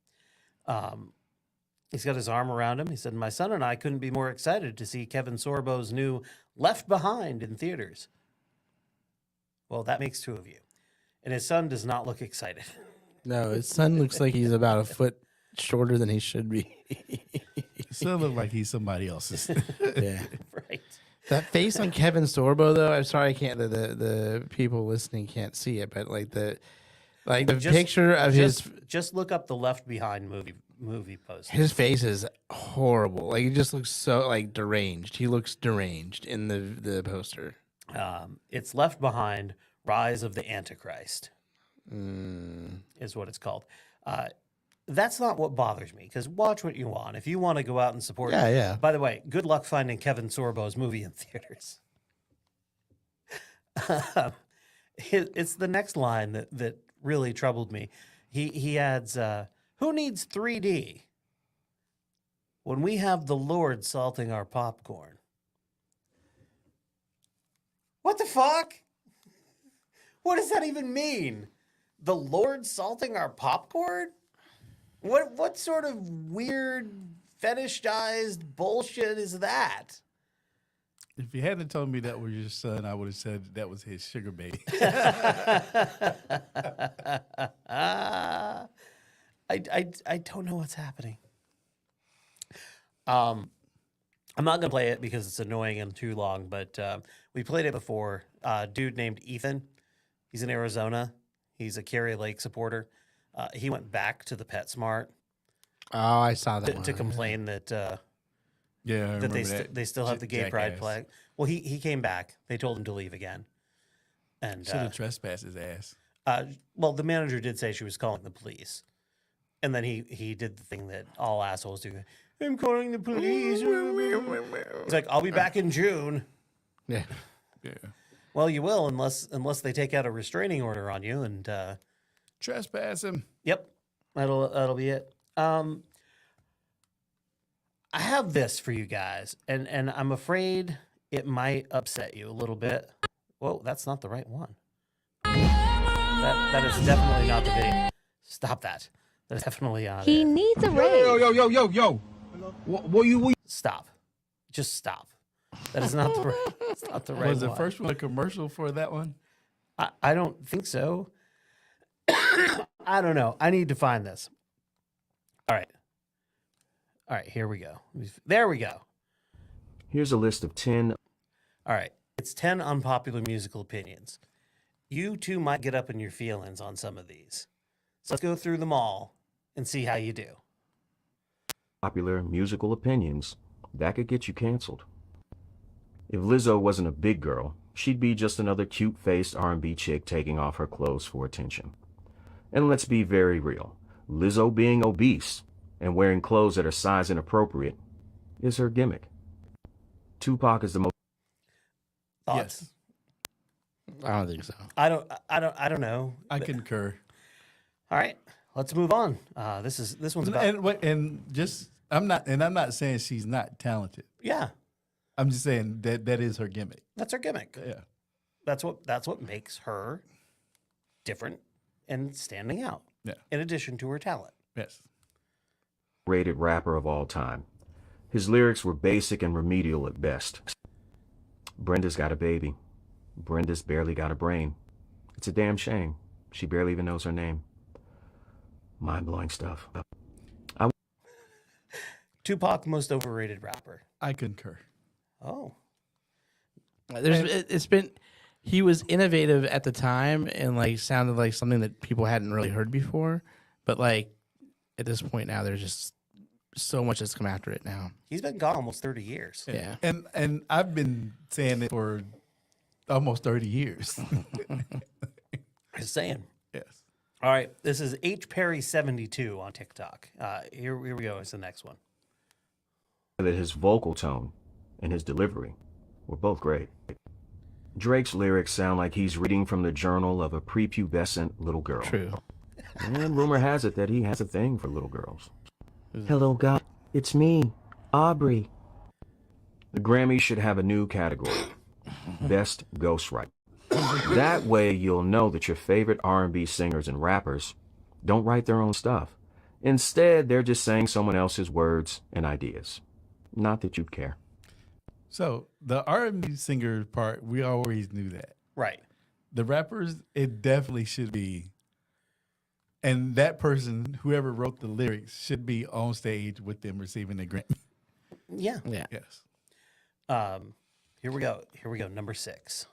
He's got his arm around him. He said, my son and I couldn't be more excited to see Kevin Sorbo's new Left Behind in theaters. Well, that makes 2 of you. And his son does not look excited. no, his son looks like he's about a foot shorter than he should be. Still look like he's somebody else's. Yeah. Right. That face on Kevin Sorbo, though, I'm sorry I can't. The people listening can't see it, but like the picture of just look up the Left Behind movie poster. his face is horrible. Like he just looks so like deranged. He looks deranged in the poster. It's Left Behind: Rise of the Antichrist. Is what it's called. That's not what bothers me, because watch what you want. If you want to go out and support... Yeah. By the way, good luck finding Kevin Sorbo's movie in theaters. It's the next line that really troubled me. He adds, who needs 3D when we have the Lord salting our popcorn? What the fuck? What does that even mean? The Lord salting our popcorn? What sort of weird fetishized bullshit is that? If you hadn't told me that was your son, I would have said that was his sugar baby. I don't know what's happening. I'm not gonna play it because it's annoying and too long, but we played it before. Dude named Ethan. He's in Arizona. He's a Carrie Lake supporter. He went back to the PetSmart. Oh, I saw that to complain that Yeah, I that they still have the gay pride flag. Well, he came back. They told him to leave again. And should have trespassed his ass. Well, the manager did say she was calling the police, and then he did the thing that all assholes do. I'm calling the police. He's like, I'll be back in June. Yeah. Well, you will unless they take out a restraining order on you and trespass him. Yep, that'll be it. I have this for you guys, and I'm afraid it might upset you a little bit. Whoa, that's not the right one. That is definitely not the video. Stop that. That's definitely on. He needs a raise. Yo. What you? Stop. Just stop. That is not the right. It's not the right. Was the one. first one a commercial for that one? I don't think so. I don't know. I need to find this. All right. Here we go. There we go. Here's a list of 10. All right. It's 10 unpopular musical opinions. You too might get up in your feelings on some of these. So let's go through them all and see how you do. Popular musical opinions that could get you canceled. If Lizzo wasn't a big girl, she'd be just another cute-faced R&B chick taking off her clothes for attention. And let's be very real. Lizzo being obese and wearing clothes that are size inappropriate is her gimmick. Tupac is the most... Thoughts? Yes. I don't think so. I don't know. I concur. All right, let's move on. This one's about I'm not saying she's not talented. Yeah. I'm just saying that is her gimmick. That's her gimmick. Yeah. That's what makes her different and standing out. Yeah. In addition to her talent. Yes. rated rapper of all time. His lyrics were basic and remedial at best. Brenda's got a baby. Brenda's barely got a brain. It's a damn shame. She barely even knows her name. Mind-blowing stuff. Tupac, most overrated rapper. I concur. Oh. He was innovative at the time and like sounded like something that people hadn't really heard before. But like at this point now, there's just so much that's come after it now. He's been gone almost 30 years. Yeah. And I've been saying it for almost 30 years. Just saying. Yes. All right. This is H. Perry 72 on TikTok. Here we go. It's the next one. That his vocal tone and his delivery were both great. Drake's lyrics sound like he's reading from the journal of a prepubescent little girl. True. And rumor has it that he has a thing for little girls. Hello, God. It's me, Aubrey. The Grammys should have a new category. Best Ghostwriter. That way you'll know that your favorite R&B singers and rappers don't write their own stuff. Instead, they're just saying someone else's words and ideas. Not that you'd care. So the R&B singer part, we always knew that. Right. The rappers, it definitely should be. And that person, whoever wrote the lyrics, should be on stage with them receiving the Grammy. Yeah. Yeah. Yes. Here we go. Number 6.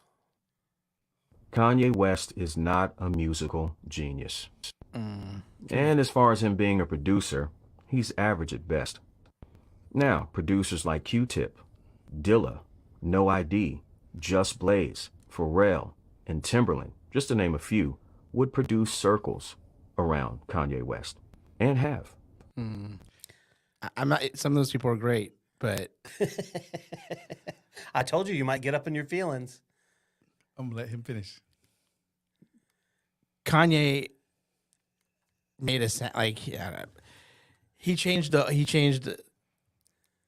Kanye West is not a musical genius. And as far as him being a producer, he's average at best. Now, producers like Q-Tip, Dilla, No ID, Just Blaze, Pharrell, and Timberland, just to name a few, would produce circles around Kanye West, and have. I'm not. Some of those people are great, but I told you might get up in your feelings. I'm going to let him finish. Kanye made a sound like he changed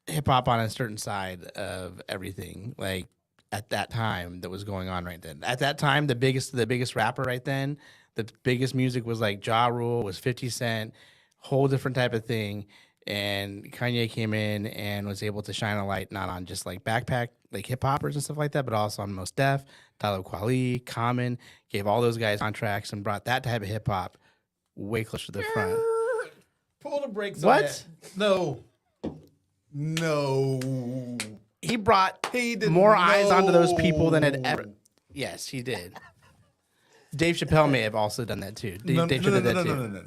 hip hop on a certain side of everything. Like at that time, that was going on right then. At that time, the biggest rapper right then, the biggest music was like Ja Rule, was 50 Cent, whole different type of thing. And Kanye came in and was able to shine a light not on just like backpack, like hip hoppers and stuff like that, but also on Mos Def, Talib Kweli, Common, gave all those guys contracts and brought that type of hip hop way closer to the front. Pull the brakes What? on that. No. He brought did more eyes onto those people than had ever. Yes, he did. Dave Chappelle may have also done that too. Dave Chappelle did that too. No.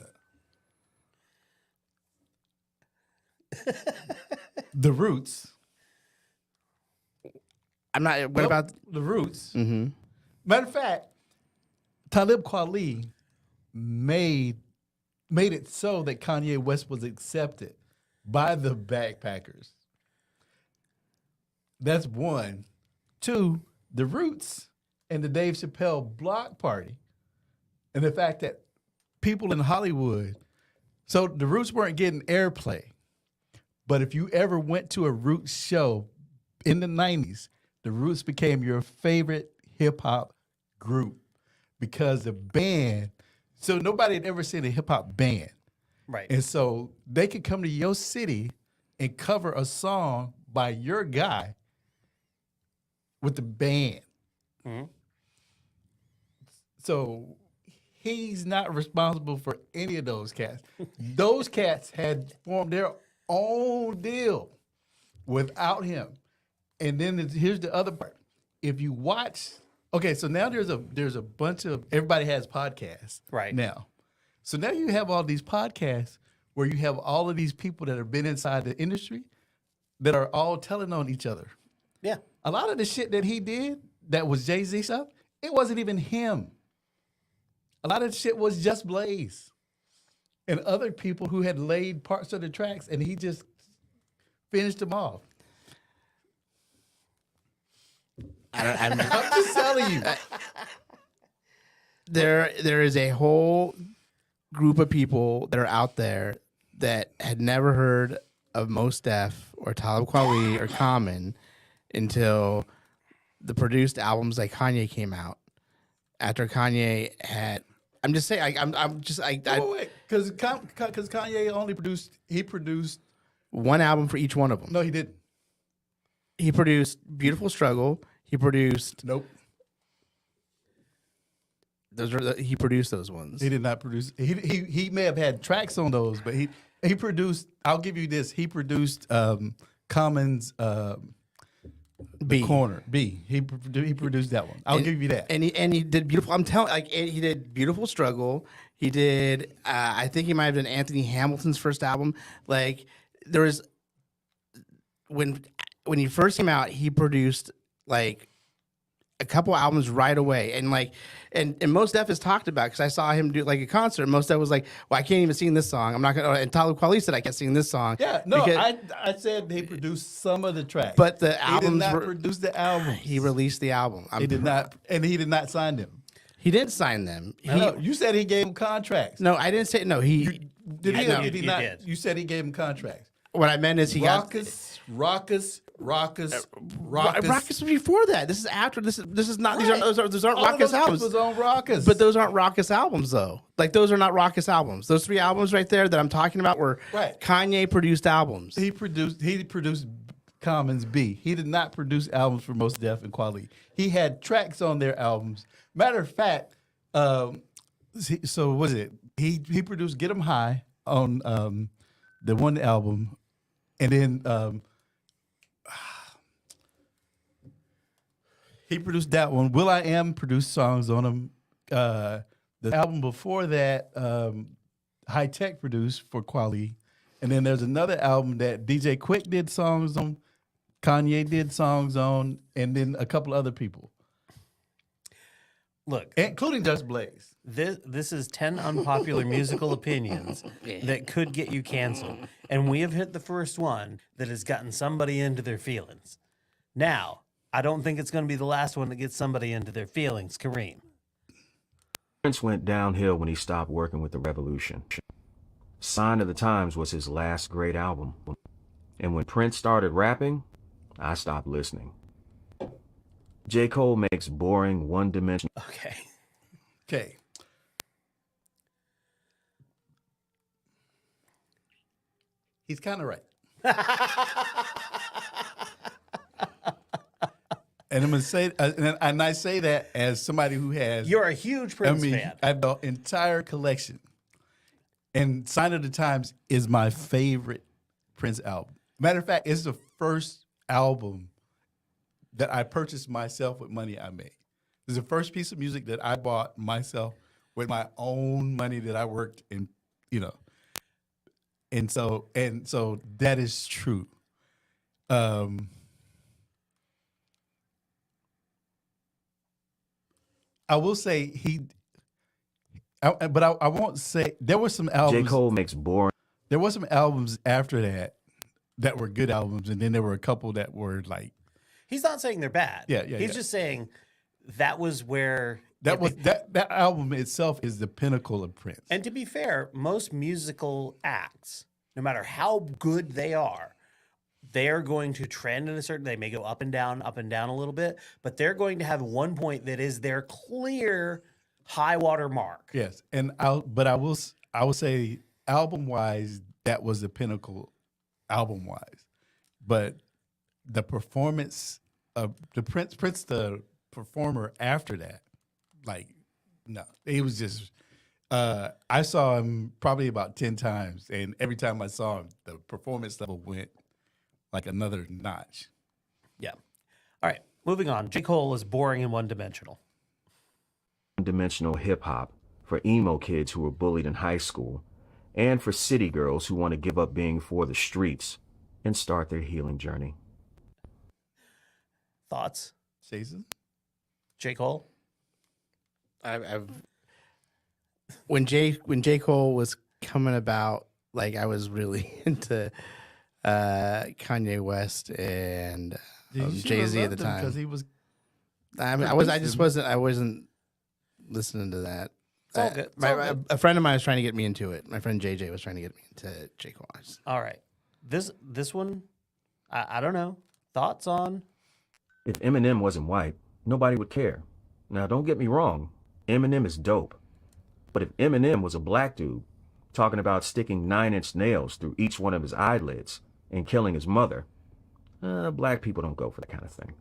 The Roots. I'm not. What about the Roots? Mm-hmm. Matter of fact, Talib Kweli made it so that Kanye West was accepted by the backpackers. That's one. Two, the Roots and the Dave Chappelle block party, and the fact that people in Hollywood, so the Roots weren't getting airplay, but if you ever went to a Roots show in the 90s, the Roots became your favorite hip hop group because the band, so nobody had ever seen a hip hop band. Right. And so they could come to your city and cover a song by your guy with the band. Mm-hmm. So he's not responsible for any of those cats. Those cats had formed their own deal without him. And then here's the other part. If you watch, okay, so now there's a bunch of, everybody has podcasts right now. So now you have all these podcasts where you have all of these people that have been inside the industry that are all telling on each other. Yeah. A lot of the shit that he did that was Jay-Z stuff, it wasn't even him. A lot of the shit was Just Blaze and other people who had laid parts of the tracks, and he just finished them off. I'm just telling you. There is a whole group of people that are out there that had never heard of Mos Def or Talib Kweli or Common until the produced albums like Kanye came out. After Kanye had, I'm just saying, Wait, because Kanye only produced one album for each one of them. No, he didn't. He produced Beautiful Struggle. He produced Nope. He produced those ones. He did not produce. He may have had tracks on those, but he produced. I'll give you this. He produced Common's B. Corner B. He produced that one. I'll give you that. And he did beautiful. I'm telling, like, he did Beautiful Struggle. He did. I think he might have done Anthony Hamilton's first album. Like, there was when he first came out, he produced like a couple albums right away, and like, and Mos Def has talked about, because I saw him do like a concert. Mos Def was like, "Well, I can't even sing this song. I'm not gonna." And Talib Kweli said, "I can't sing this song." Yeah, no, because, I said he produced some of the tracks, but the albums he did not produce the album. He released the album. He did not, and he did not sign them. He didn't sign them. No, you said he gave him contracts. No, I didn't say no. He did. He, no, did he not? did. You said he gave him contracts. What I meant is he Raucous Raucous was before that. This is after. This is not. These aren't Raucous albums. Was on Raucous. But those aren't Raucous albums, though. Like, those are not Raucous albums. Those 3 albums right there that I'm talking about were Kanye produced albums. He produced Common's B. He did not produce albums for Mos Def and Kweli. He had tracks on their albums. Matter of fact, so what is it? He produced Get 'Em High on the one album, and then he produced that one. Will I Am produced songs on him. The album before that, High Tech produced for Kweli. And then there's another album that DJ Quick did songs on, Kanye did songs on, and then a couple other people. Look, including Just Blaze. This is 10 unpopular musical opinions that could get you canceled. And we have hit the first one that has gotten somebody into their feelings. Now, I don't think it's going to be the last one that gets somebody into their feelings, Kareem. Prince went downhill when he stopped working with the Revolution. Sign of the Times was his last great album. And when Prince started rapping, I stopped listening. J. Cole makes boring, one-dimensional... Okay. He's kind of right. And I'm gonna say, and I say that as somebody who has. You're a huge Prince fan. I have the entire collection, and Sign of the Times is my favorite Prince album. Matter of fact, it's the first album that I purchased myself with money I made. It's the first piece of music that I bought myself with my own money that I worked in, and so that is true. I will say but I won't say there were some albums. J. Cole makes boring. There were some albums after that were good albums, and then there were a couple that were like. He's not saying they're bad. Yeah. He's just saying that was where that album itself is the pinnacle of Prince. And to be fair, most musical acts, no matter how good they are going to trend in a certain. They may go up and down a little bit, but they're going to have one point that is their clear high water mark. Yes, and I will say album wise, that was the pinnacle, album wise, but the performance of the Prince, the performer after that, like, no, he was just. I saw him probably about 10 times, and every time I saw him, the performance level went like another notch. Yeah. All right, moving on. J. Cole is boring and one-dimensional. One-dimensional hip-hop for emo kids who were bullied in high school, and for city girls who want to give up being for the streets and start their healing journey. Thoughts? Jason? J. Cole? When J. Cole was coming about, like, I was really into Kanye West and Jay-Z at the time. Because he was. I wasn't listening to that. It's all good. A friend of mine was trying to get me into it. My friend JJ was trying to get me into J. Cole. All right. This one, I don't know. Thoughts on? If Eminem wasn't white, nobody would care. Now, don't get me wrong. Eminem is dope. But if Eminem was a black dude talking about sticking 9-inch nails through each one of his eyelids and killing his mother, black people don't go for that kind of thing.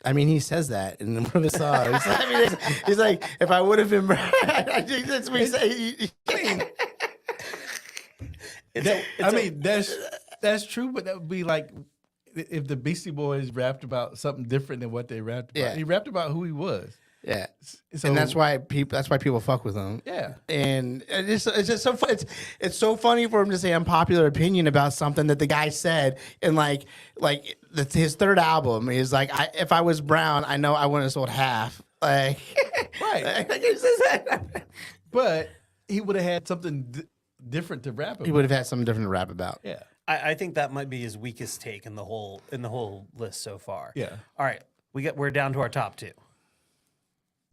I mean, he says that in one of his songs. I mean, he's like, if I would have been brown, I think that's what he said. That's true, but that would be like if the Beastie Boys rapped about something different than what they rapped about. Yeah. He rapped about who he was. Yeah, So, and that's why people fuck with him. Yeah. And it's just so fun. It's so funny for him to say unpopular opinion about something that the guy said. And his third album is like, if I was brown, I know I wouldn't have sold half. Like, right. But he would have had something different to rap about. He would have had something different to rap about. Yeah. I think that might be his weakest take in the whole list so far. Yeah. All right, we're down to our top 2.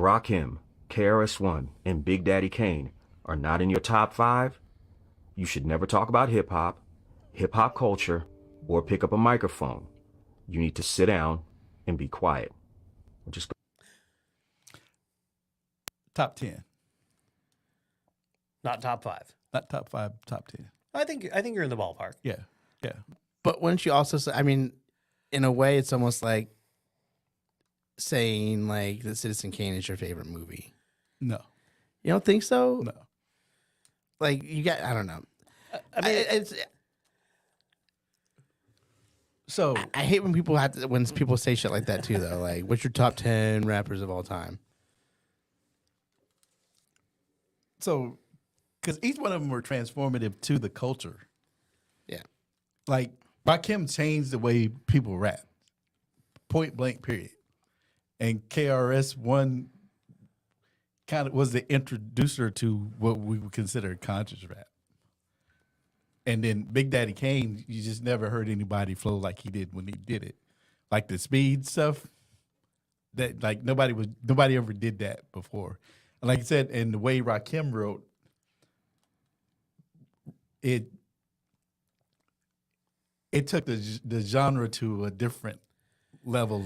Rakim, KRS-One, and Big Daddy Kane are not in your top 5, you should never talk about hip-hop culture, or pick up a microphone. You need to sit down and be quiet. Just go. Top 10. Not top 5. Not top 5, top 10. I think you're in the ballpark. Yeah. Yeah. But wouldn't you also say, I mean, in a way, it's almost like saying like that Citizen Kane is your favorite movie. No. You don't think so? No. Like I don't know. I mean, so I hate when people say shit like that too, though. Like, what's your top 10 rappers of all time? So, because each one of them were transformative to the culture. Yeah. Like, Rakim changed the way people rap. Point blank, period. And KRS-One kind of was the introducer to what we would consider conscious rap. And then Big Daddy Kane, you just never heard anybody flow like he did when he did it. Like the speed stuff, that like nobody ever did that before. And like I said, and the way Rakim wrote, it took the genre to a different level.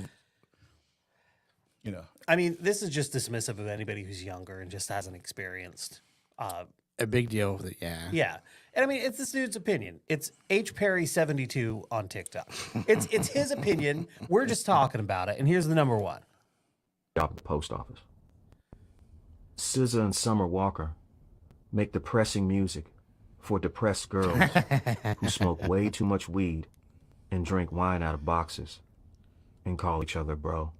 You know, I mean, this is just dismissive of anybody who's younger and just hasn't experienced a big deal with it. Yeah. Yeah. And I mean, it's this dude's opinion. It's H. Perry 72 on TikTok. It's his opinion. We're just talking about it. And here's the number 1. Job at the post office. SZA and Summer Walker make depressing music for depressed girls who smoke way too much weed and drink wine out of boxes and call each other bro.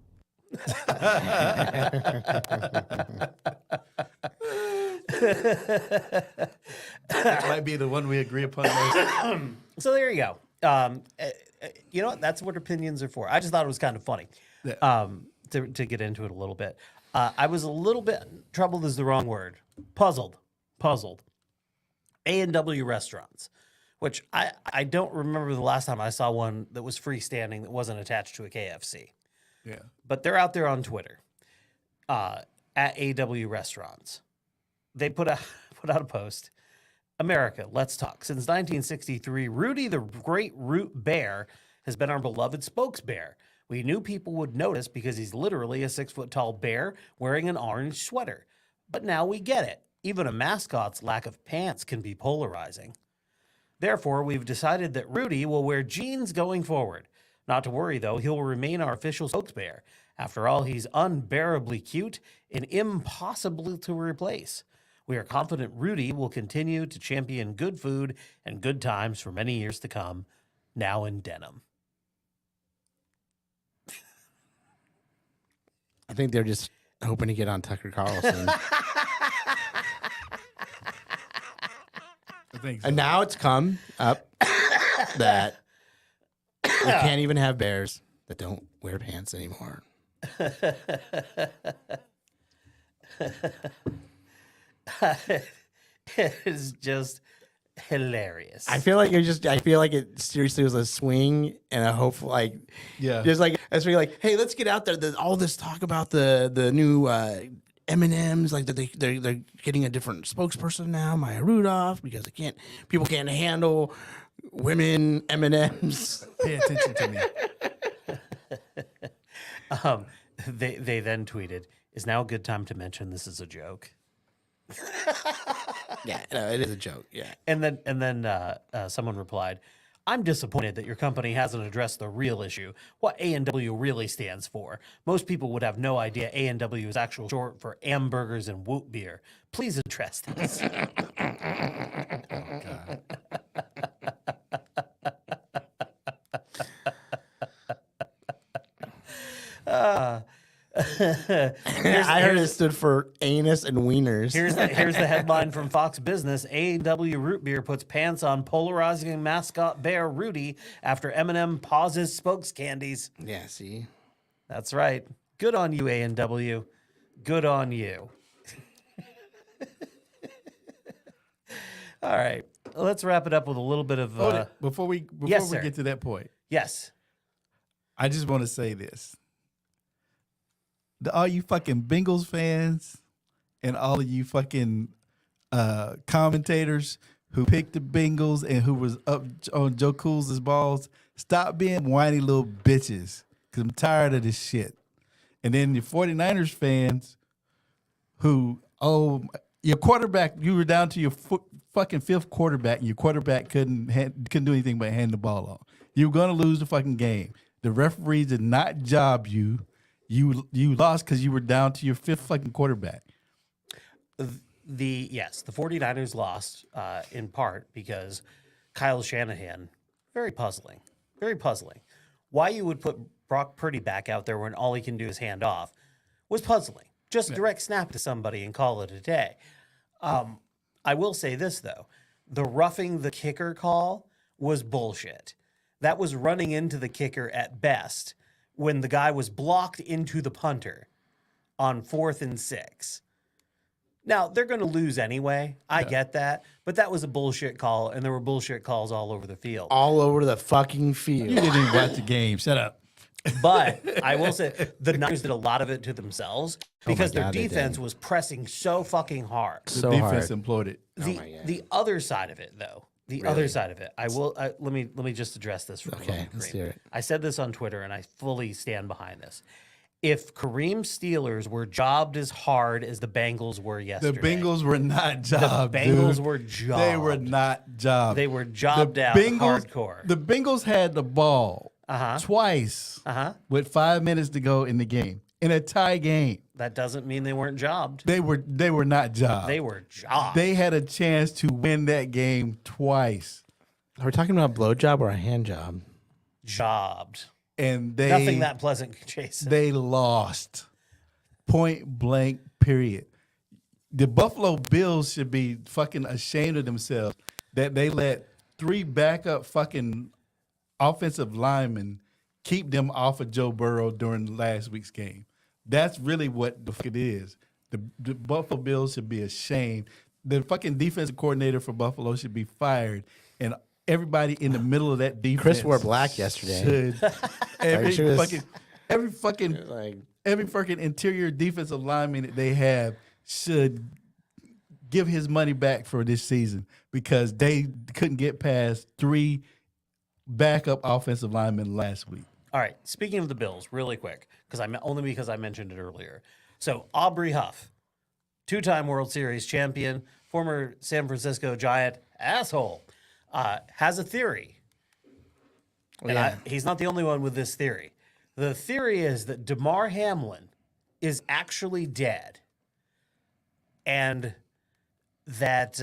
That might be the one we agree upon most. So there you go. You know what? That's what opinions are for. I just thought it was kind of funny to get into it a little bit. I was a little bit, troubled is the wrong word, puzzled. A&W restaurants, which I don't remember the last time I saw one that was freestanding that wasn't attached to a KFC. Yeah. But they're out there on Twitter at AW Restaurants. They put out a post. America, let's talk. Since 1963, Rudy the Great Root Bear has been our beloved spokesbear. We knew people would notice because he's literally a 6-foot-tall bear wearing an orange sweater. But now we get it. Even a mascot's lack of pants can be polarizing. Therefore, we've decided that Rudy will wear jeans going forward. Not to worry, though, he'll remain our official spokesbear. After all, he's unbearably cute and impossible to replace. We are confident Rudy will continue to champion good food and good times for many years to come, now in denim. I think they're just hoping to get on Tucker Carlson. I think so. And now it's come up that we can't even have bears that don't wear pants anymore. It is just hilarious. I feel like it seriously was a swing and a hope, like, Yeah. just like as we like, hey, let's get out there. There's all this talk about the new M&Ms, like that they're getting a different spokesperson now, Maya Rudolph, because people can't handle women M&Ms. Pay attention to me. They then tweeted, "Is now a good time to mention this is a joke?" Yeah, no, it is a joke. Yeah. And then someone replied, I'm disappointed that your company hasn't addressed the real issue, what A&W really stands for. Most people would have no idea A&W is actual short for hamburgers and whoop beer. Please address this. I heard it stood for anus and wieners. Here's the headline from Fox Business. A&W Root Beer puts pants on polarizing mascot bear Rudy after Eminem pauses spokes candies. Yeah, see? That's right. Good on you, A&W. Good on you. All right. Let's wrap it up with a little bit of... before we Yes, sir. get to that point, Yes. I just want to say this. All you fucking Bengals fans and all of you fucking commentators who picked the Bengals and who was up on Joe Cool's balls, stop being whiny little bitches because I'm tired of this shit. And then the 49ers fans who, your quarterback, you were down to your fucking fifth quarterback and your quarterback couldn't do anything but hand the ball off. You were going to lose the fucking game. The referees did not job you. You lost because you were down to your fifth fucking quarterback. The 49ers lost in part because Kyle Shanahan, very puzzling. Why you would put Brock Purdy back out there when all he can do is hand off was puzzling. Just direct snap to somebody and call it a day. I will say this, though. The roughing the kicker call was bullshit. That was running into the kicker at best when the guy was blocked into the punter on 4th and 6. Now, they're going to lose anyway. I get that. But that was a bullshit call, and there were bullshit calls all over the field. All over the fucking field. You didn't even watch the game. Shut up. But I will say the Niners did a lot of it to themselves because God, their they defense did. was pressing so fucking hard. So The defense hard. imploded. The other side of it, though, other side of it, let me just address this for a Okay, moment, let's Kareem. hear it. I said this on Twitter, and I fully stand behind this. If Kareem's Steelers were jobbed as hard as the Bengals were The yesterday, Bengals were not jobbed. the Bengals dude. were jobbed. They were not jobbed. They were jobbed out hardcore. The Bengals had the ball twice with 5 minutes to go in the game. In a tie game. That doesn't mean they weren't jobbed. They were not jobbed. They were jobbed. They had a chance to win that game twice. Are we talking about a blowjob or a hand job? Jobbed. And they Nothing that pleasant, Jason. They lost. Point blank, period. The Buffalo Bills should be fucking ashamed of themselves that they let 3 backup fucking offensive linemen keep them off of Joe Burrow during last week's game. That's really what the fuck it is. The Buffalo Bills should be ashamed. The fucking defensive coordinator for Buffalo should be fired. And everybody in the middle of that defense. Chris wore black yesterday. Should, every fucking like every fucking interior defensive lineman that they have should give his money back for this season because they couldn't get past 3 backup offensive linemen last week. All right. Speaking of the Bills, really quick, because I mentioned it earlier. So Aubrey Huff, 2-time World Series champion, former San Francisco Giant asshole, has a theory. And he's not the only one with this theory. The theory is that DeMar Hamlin is actually dead, and that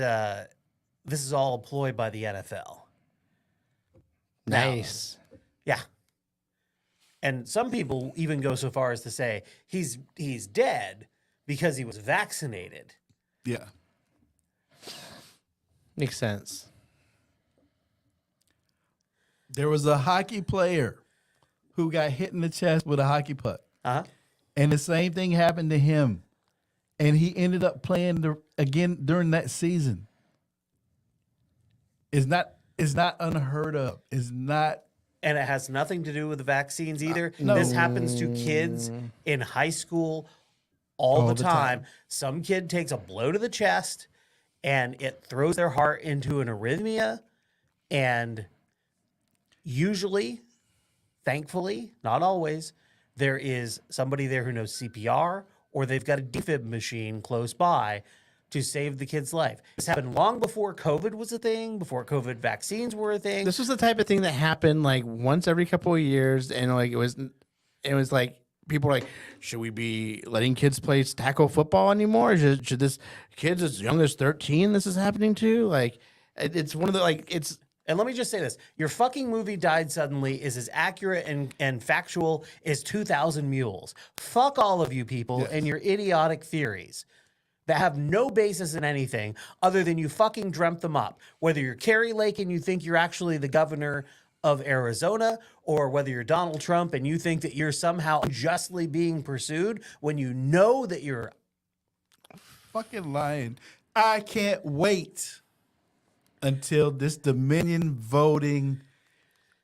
this is all a ploy by the NFL. nice. Yeah. And some people even go so far as to say he's dead because he was vaccinated. Yeah. Makes sense. There was a hockey player who got hit in the chest with a hockey puck. And the same thing happened to him. And he ended up playing again during that season. It's not unheard of. It's not. And it has nothing to do with the vaccines either. No. This happens to kids in high school all the time. Some kid takes a blow to the chest and it throws their heart into an arrhythmia. And usually, thankfully, not always, there is somebody there who knows CPR or they've got a defib machine close by to save the kid's life. This happened long before COVID was a thing, before COVID vaccines were a thing. This was the type of thing that happened like once every couple of years, and like it was like people were like, should we be letting kids play tackle football anymore? Should this kids as young as 13 this is happening to? Like it's one of the like it's. And let me just say this. Your fucking movie Died Suddenly is as accurate and factual as 2,000 Mules. Fuck all of you people and your idiotic theories that have no basis in anything other than you fucking dreamt them up. Whether you're Carrie Lake and you think you're actually the governor of Arizona, or whether you're Donald Trump and you think that you're somehow unjustly being pursued when you know that you're fucking lying. I can't wait until this Dominion voting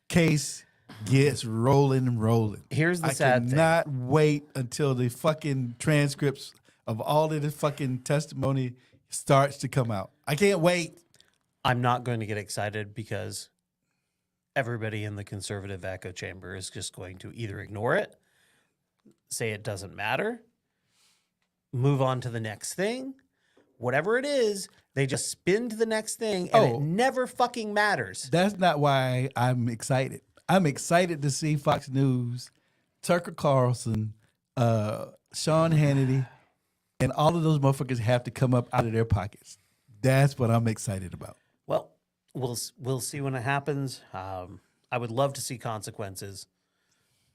case gets rolling. Here's the sad thing. I cannot wait until the fucking transcripts of all of the fucking testimony starts to come out. I can't wait. I'm not going to get excited because everybody in the conservative echo chamber is just going to either ignore it, say it doesn't matter, move on to the next thing. Whatever it is, they just spin to the next thing, and it never fucking matters. That's not why I'm excited. I'm excited to see Fox News, Tucker Carlson, Sean Hannity, and all of those motherfuckers have to come up out of their pockets. That's what I'm excited about. Well, we'll see when it happens. I would love to see consequences.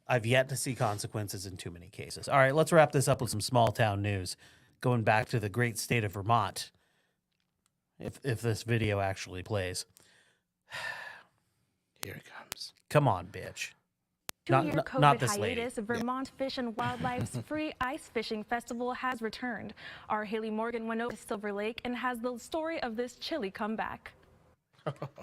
I've yet to see consequences in too many cases. All right, let's wrap this up with some small town news. Going back to the great state of Vermont, if this video actually plays. Here it comes. Come on, bitch. Two-year Not COVID this lady. hiatus, Vermont Fish and Wildlife's free ice fishing festival has returned. Our Haley Morgan went over to Silver Lake and has the story of this chilly comeback.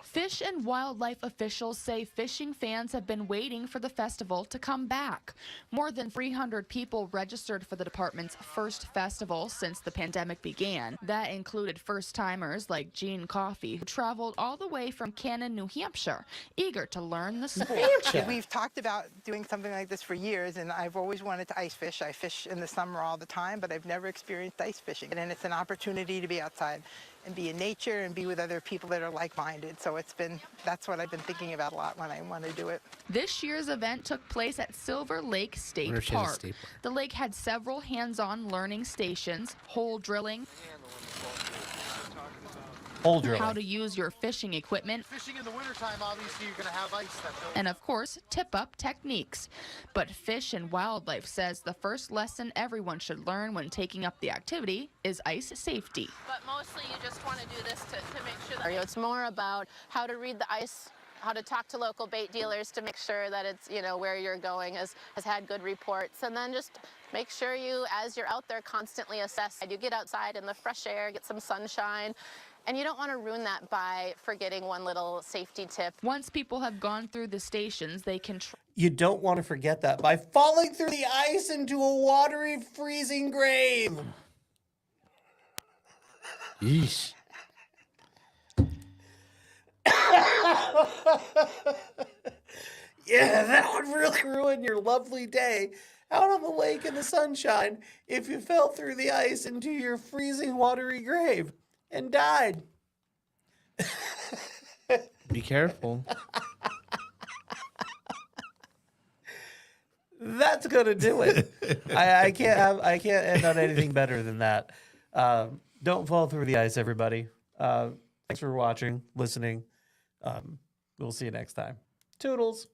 Fish and wildlife officials say fishing fans have been waiting for the festival to come back. More than 300 people registered for the department's first festival since the pandemic began. That included first-timers like Gene Coffey, who traveled all the way from Canton, New Hampshire, eager to learn the sport. We've talked about doing something like this for years, and I've always wanted to ice fish. I fish in the summer all the time, but I've never experienced ice fishing. And it's an opportunity to be outside and be in nature and be with other people that are like-minded. So that's what I've been thinking about a lot when I want to do it. This year's event took place at Silver Lake State Park. The lake had several hands-on learning stations, hole drilling, how to use your fishing equipment, Fishing in the wintertime, obviously, you're going to have ice. and of course, tip-up techniques. But Fish and Wildlife says the first lesson everyone should learn when taking up the activity is ice safety. But mostly you just want to do this to make sure that it's more about how to read the ice, how to talk to local bait dealers to make sure that it's, where you're going has had good reports, and then just make sure you, as you're out there, constantly assess. You get outside in the fresh air, get some sunshine, and you don't want to ruin that by forgetting one little safety tip. Once people have gone through the stations, they can You don't want to forget that by falling through the ice into a watery, freezing grave. Yeesh. Yeah, that would really ruin your lovely day out on the lake in the sunshine if you fell through the ice into your freezing, watery grave and died. Be careful. That's gonna do it. I can't end on anything better than that. Don't fall through the ice, everybody. Thanks for watching, listening. We'll see you next time. Toodles.